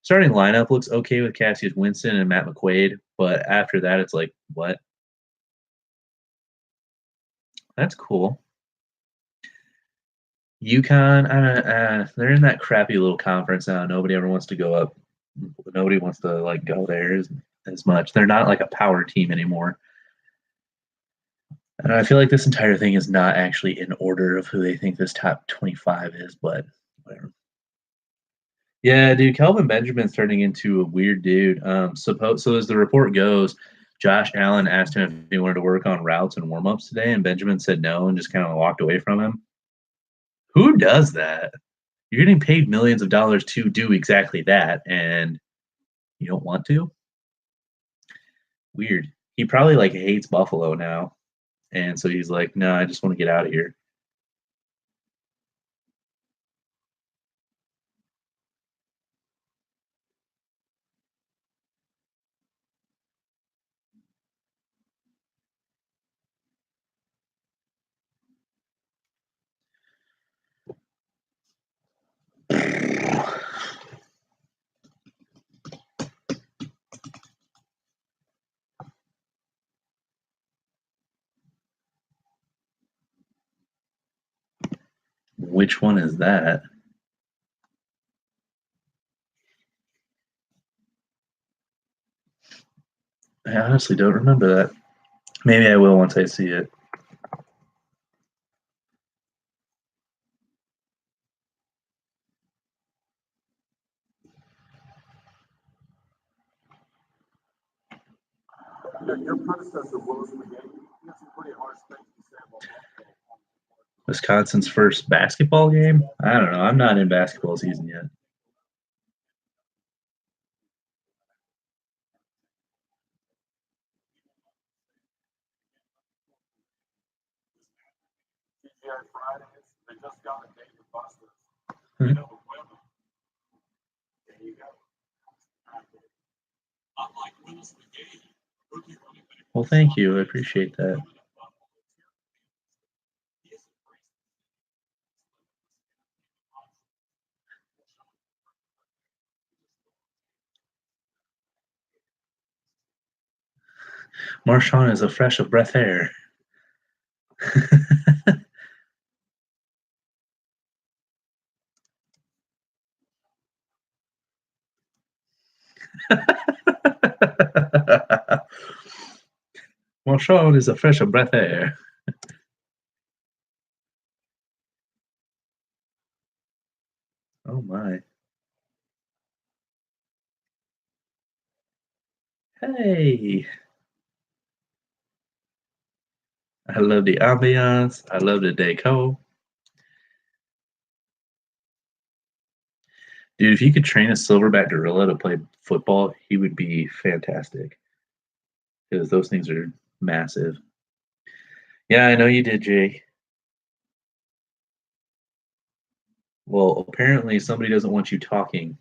lineup looks okay with Cassius Winston and Matt McQuaid, but after that, it's like, what? That's cool. UConn, they're in that crappy little conference now. Nobody ever wants to go up. Nobody wants to like go there as much. They're not like a power team anymore. And I feel like this entire thing is not actually in order of who they think this top 25 is, but whatever. Yeah, dude, Kelvin Benjamin's turning into a weird dude. So as the report goes, Josh Allen asked him if he wanted to work on routes and warm-ups today, and Benjamin said no and just kind of walked away from him. Who does that? You're getting paid millions of dollars to do exactly that, and you don't want to? Weird. He probably like hates Buffalo now, and so he's like, no, I just want to get out of here. Which one is that? I honestly don't remember that. Maybe I will once I see it. Wisconsin's first basketball game? I don't know. I'm not in basketball season yet. Hmm. Well, thank you. I appreciate that. Marshawn is a fresh of breath air. Marshawn is a fresh of breath air. Oh my. Hey. I love the ambiance. I love the decor. Dude, if you could train a silverback gorilla to play football, he would be fantastic. Because those things are massive. Yeah, I know you did, Jake. Well, apparently somebody doesn't want you talking.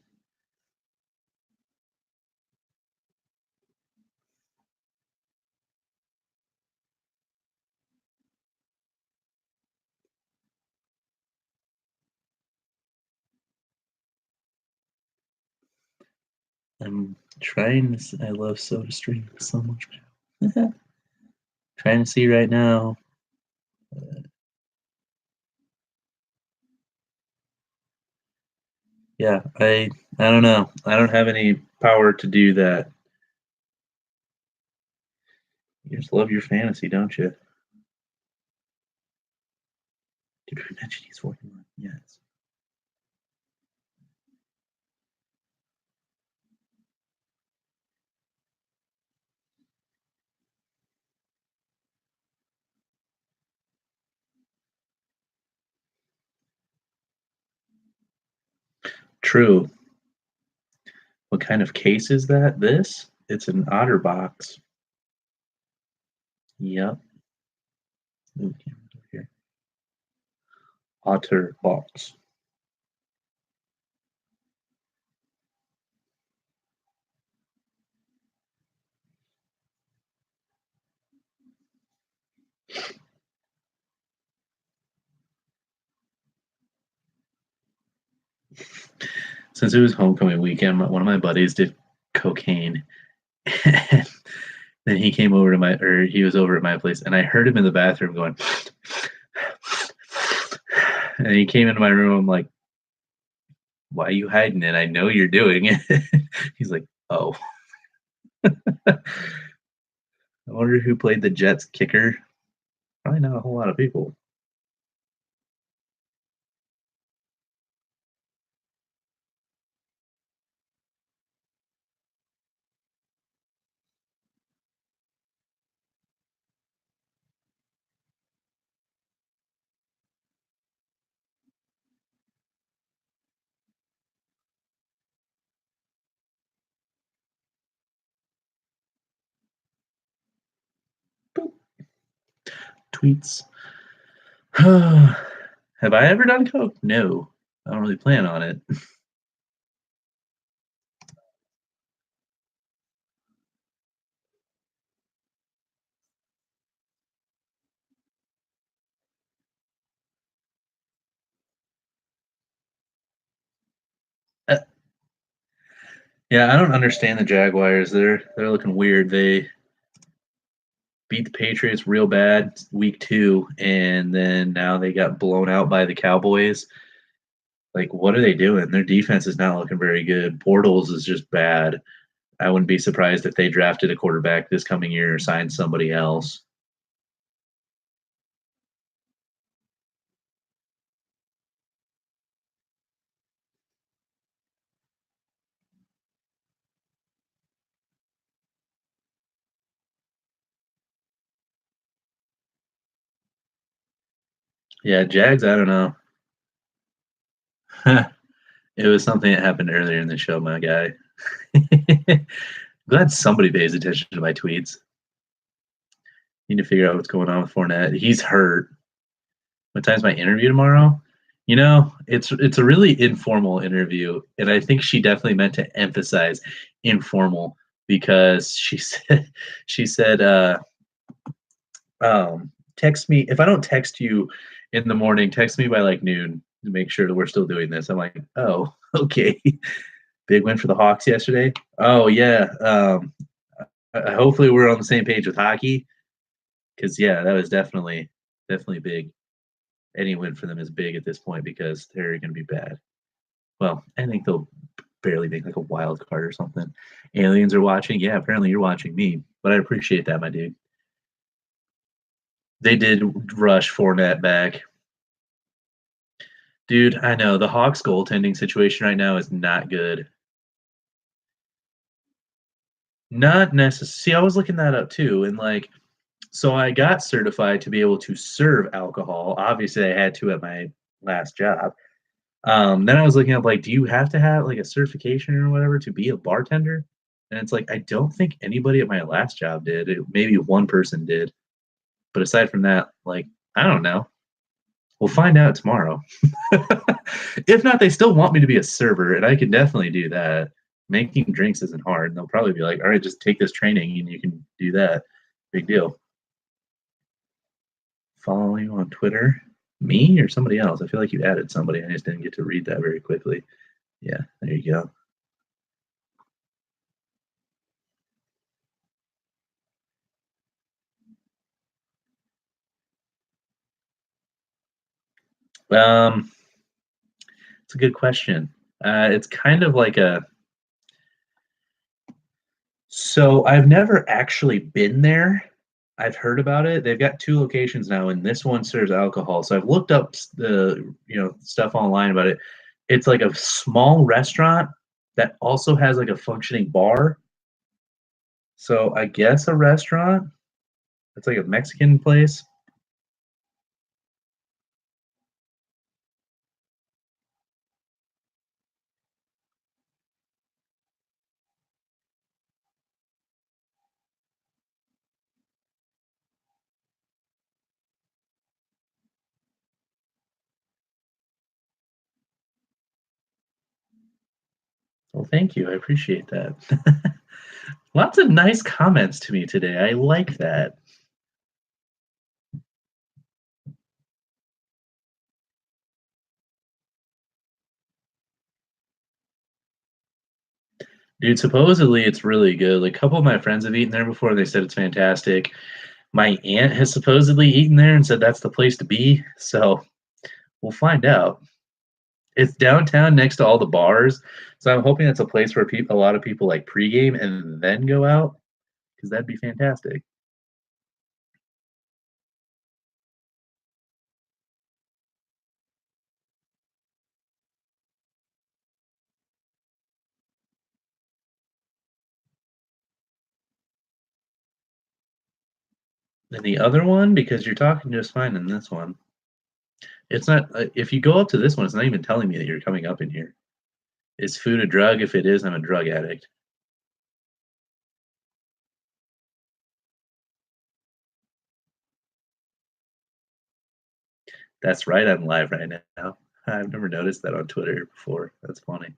I'm trying to. I love SodaStream so much. Trying to see right now. Yeah, I don't know. I don't have any power to do that. You just love your fantasy, don't you? Did we mention he's 41? Yes. True. What kind of case is that? This? It's an otter box. Yep. Ooh, camera's over here. Otter box. Since it was homecoming weekend, one of my buddies did cocaine. And then he came over to he was over at my place, and I heard him in the bathroom going, and he came into my room. I'm like, why are you hiding it? I know you're doing it. He's like, oh. I wonder who played the Jets kicker. Probably not a whole lot of people. Boop. Tweets. Have I ever done coke? No. I don't really plan on it. Uh, yeah, I don't understand the Jaguars. They're looking weird. They beat the Patriots real bad week 2, and then now they got blown out by the Cowboys. Like, what are they doing? Their defense is not looking very good. Bortles is just bad. I wouldn't be surprised if they drafted a quarterback this coming year or signed somebody else. Yeah, Jags, I don't know. It was something that happened earlier in the show, my guy. Glad somebody pays attention to my tweets. Need to figure out what's going on with Fournette. He's hurt. What time's my interview tomorrow? It's a really informal interview, and I think she definitely meant to emphasize informal because she said text me if I don't text you in the morning, text me by like noon to make sure that we're still doing this. I'm like, oh, okay. Big win for the Hawks yesterday. Oh yeah. Hopefully we're on the same page with hockey because yeah, that was definitely big. Any win for them is big at this point because they're going to be bad. Well, I think they'll barely make like a wild card or something. Aliens are watching. Yeah, apparently you're watching me, but I appreciate that, my dude. They did rush Fournette back. Dude, I know the Hawks goaltending situation right now is not good. Not necessarily. See, I was looking that up too, and like, so I got certified to be able to serve alcohol. Obviously, I had to at my last job. Then I was looking up like, do you have to have like a certification or whatever to be a bartender? And it's like I don't think anybody at my last job did. Maybe one person did, but aside from that, like I don't know. We'll find out tomorrow. If not, they still want me to be a server, and I can definitely do that. Making drinks isn't hard. And they'll probably be like, all right, just take this training and you can do that. Big deal. Follow you on Twitter? Me or somebody else? I feel like you added somebody. I just didn't get to read that very quickly. Yeah, there you go. Um, it's a good question. It's kind of like a so I've never actually been there. I've heard about it. They've got 2 locations now, and this one serves alcohol. So I've looked up the stuff online about it. It's like a small restaurant that also has like a functioning bar. So I guess a restaurant. It's like a Mexican place. Well, thank you. I appreciate that. Lots of nice comments to me today. I like that. Dude, supposedly it's really good. Like a couple of my friends have eaten there before. They said it's fantastic. My aunt has supposedly eaten there and said that's the place to be. So we'll find out. It's downtown next to all the bars. So I'm hoping that's a place where a lot of people like pregame and then go out because that'd be fantastic. And the other one, because you're talking just fine in this one, it's not, if you go up to this one, it's not even telling me that you're coming up in here. Is food a drug? If it is, I'm a drug addict. That's right, I'm live right now. I've never noticed that on Twitter before. That's funny.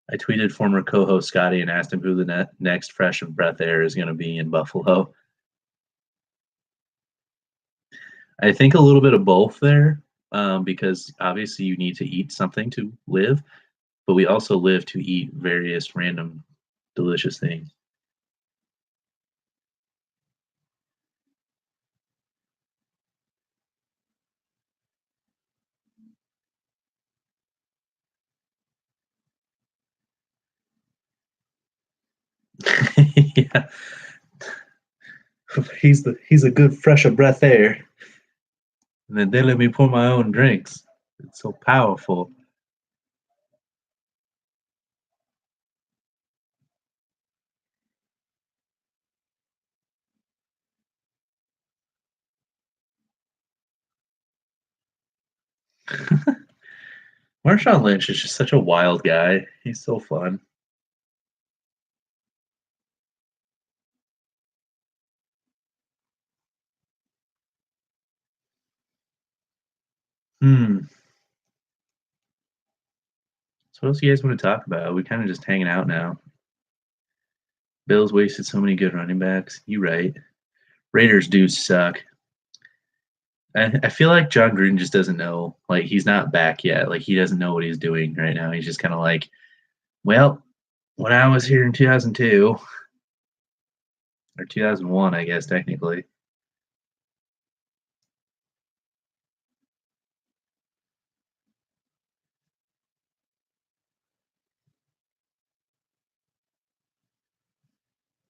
I tweeted former co-host Scotty and asked him who the next fresh of breath air is going to be in Buffalo. I think a little bit of both there, because obviously you need to eat something to live, but we also live to eat various random delicious things. Yeah, he's a good fresh of breath air. And then they let me pour my own drinks. It's so powerful. Marshawn Lynch is just such a wild guy. He's so fun. Hmm. So what else you guys want to talk about? We kind of just hanging out now. Bills wasted so many good running backs. You right. Raiders do suck. I feel like John Gruden just doesn't know. Like he's not back yet. Like he doesn't know what he's doing right now. He's just kind of like, well, when I was here in 2002 or 2001, I guess technically,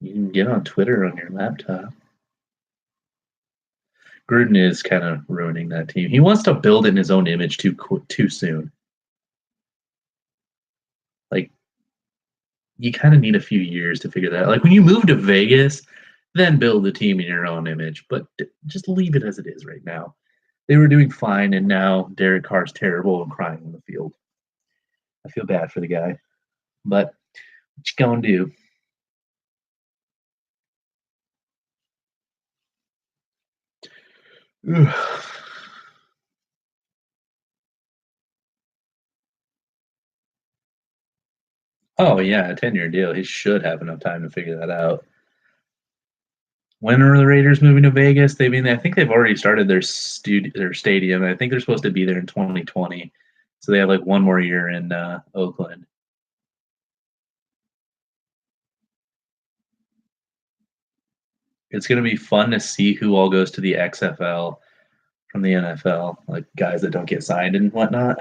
you can get on Twitter on your laptop. Gruden is kind of ruining that team. He wants to build in his own image too soon. Like you kind of need a few years to figure that out. Like when you move to Vegas, then build the team in your own image, but just leave it as it is right now. They were doing fine, and now Derek Carr's terrible and crying on the field. I feel bad for the guy, but what you gonna do? Oh yeah, a 10-year deal. He should have enough time to figure that out. When are the Raiders moving to Vegas? I think they've already started their stadium. I think they're supposed to be there in 2020, so they have like one more year in Oakland. It's going to be fun to see who all goes to the XFL from the NFL, like guys that don't get signed and whatnot.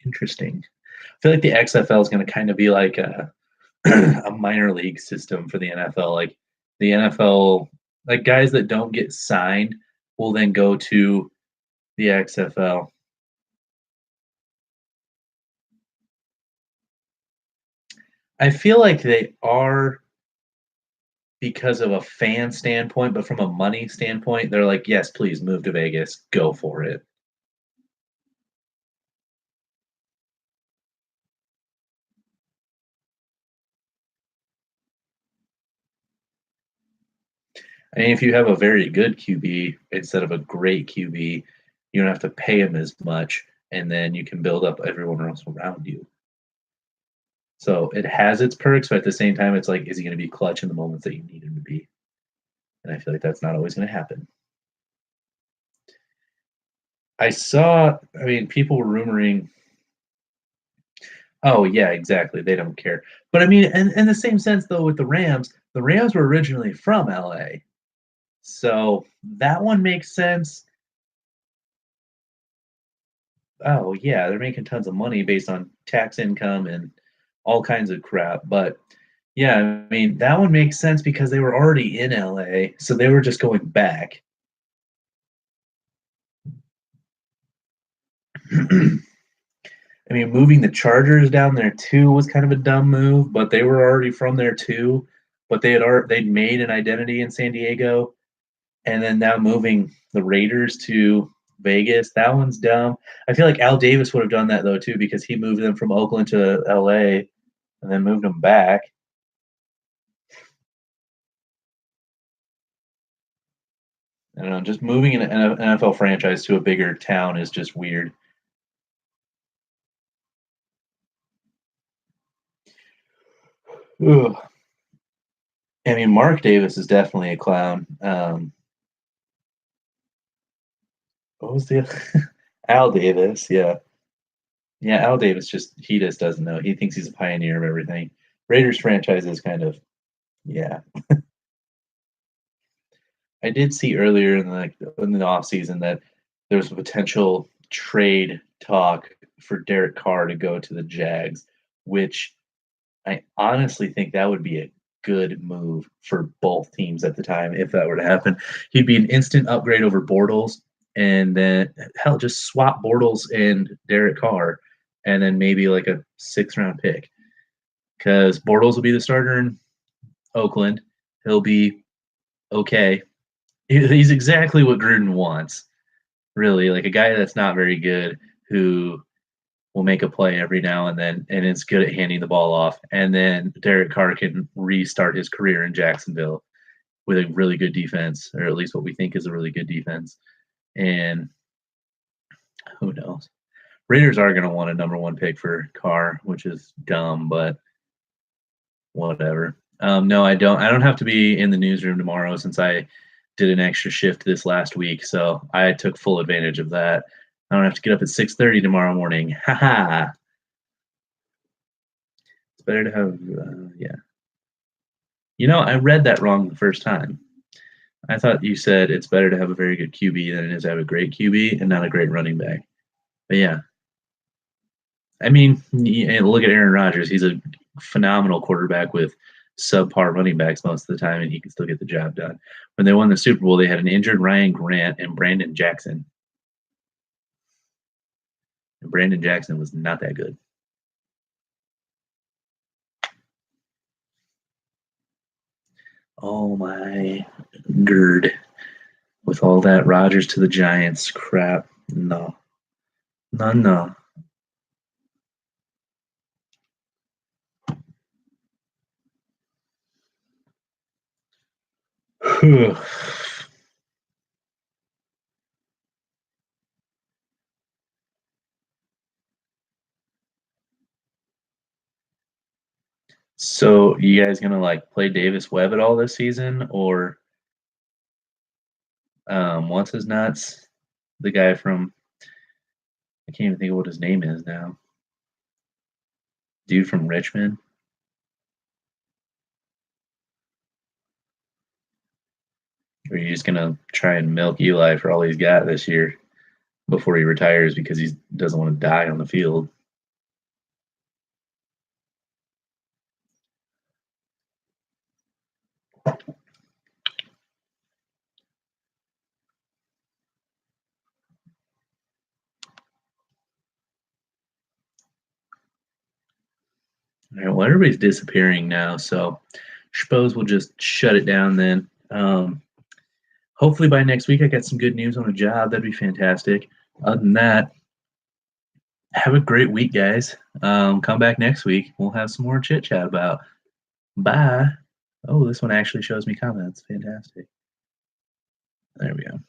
Interesting. I feel like the XFL is going to kind of be like a minor league system for the NFL. Like the NFL, like guys that don't get signed will then go to the XFL. I feel like they are because of a fan standpoint, but from a money standpoint, they're like, yes, please move to Vegas, go for it. I mean, if you have a very good QB instead of a great QB, you don't have to pay him as much. and then you can build up everyone else around you. So it has its perks, but at the same time, it's like, is he going to be clutch in the moments that you need him to be? And I feel like that's not always going to happen. I mean, people were rumoring. Oh yeah, exactly. They don't care. But I mean, and in the same sense though, with the Rams were originally from LA. So that one makes sense. Oh yeah, they're making tons of money based on tax income and all kinds of crap. But yeah, I mean, that one makes sense because they were already in LA, so they were just going back. I mean, moving the Chargers down there too was kind of a dumb move, but they were already from there too. But they'd made an identity in San Diego, and then now moving the Raiders to Vegas, that one's dumb. I feel like Al Davis would have done that though too because he moved them from Oakland to LA and then moved them back. I don't know, just moving an NFL franchise to a bigger town is just weird. Ugh. I mean, Mark Davis is definitely a clown. What was the Al Davis? Yeah, yeah. Al Davis just doesn't know. He thinks he's a pioneer of everything. Raiders franchise is kind of yeah. I did see earlier in the off season that there was a potential trade talk for Derek Carr to go to the Jags, which I honestly think that would be a good move for both teams at the time if that were to happen. He'd be an instant upgrade over Bortles, and then hell, just swap Bortles and Derek Carr, and then maybe like a 6th round pick because Bortles will be the starter in Oakland. He'll be okay. He's exactly what Gruden wants, really, like a guy that's not very good who will make a play every now and then and is good at handing the ball off. And then Derek Carr can restart his career in Jacksonville with a really good defense, or at least what we think is a really good defense. And who knows? Raiders are going to want a number one pick for Carr, which is dumb, but whatever. No, I don't. I don't have to be in the newsroom tomorrow since I did an extra shift this last week, so I took full advantage of that. I don't have to get up at 6:30 tomorrow morning. Ha ha. It's better to have, yeah. You know, I read that wrong the first time. I thought you said it's better to have a very good QB than it is to have a great QB and not a great running back. But yeah, I mean, look at Aaron Rodgers. He's a phenomenal quarterback with subpar running backs most of the time, and he can still get the job done. When they won the Super Bowl, they had an injured Ryan Grant and Brandon Jackson. And Brandon Jackson was not that good. Oh my gird. With all that Rodgers to the Giants crap. No. No, no. So you guys gonna like play Davis Webb at all this season, or what's his nuts? The guy from I can't even think of what his name is now. Dude from Richmond. Or are you just gonna try and milk Eli for all he's got this year before he retires because he doesn't want to die on the field? All right, well, everybody's disappearing now, so I suppose we'll just shut it down then. Hopefully by next week I got some good news on a job. That'd be fantastic. Other than that, have a great week, guys. Come back next week. We'll have some more chit chat about. Bye. Oh, this one actually shows me comments. Fantastic. There we go.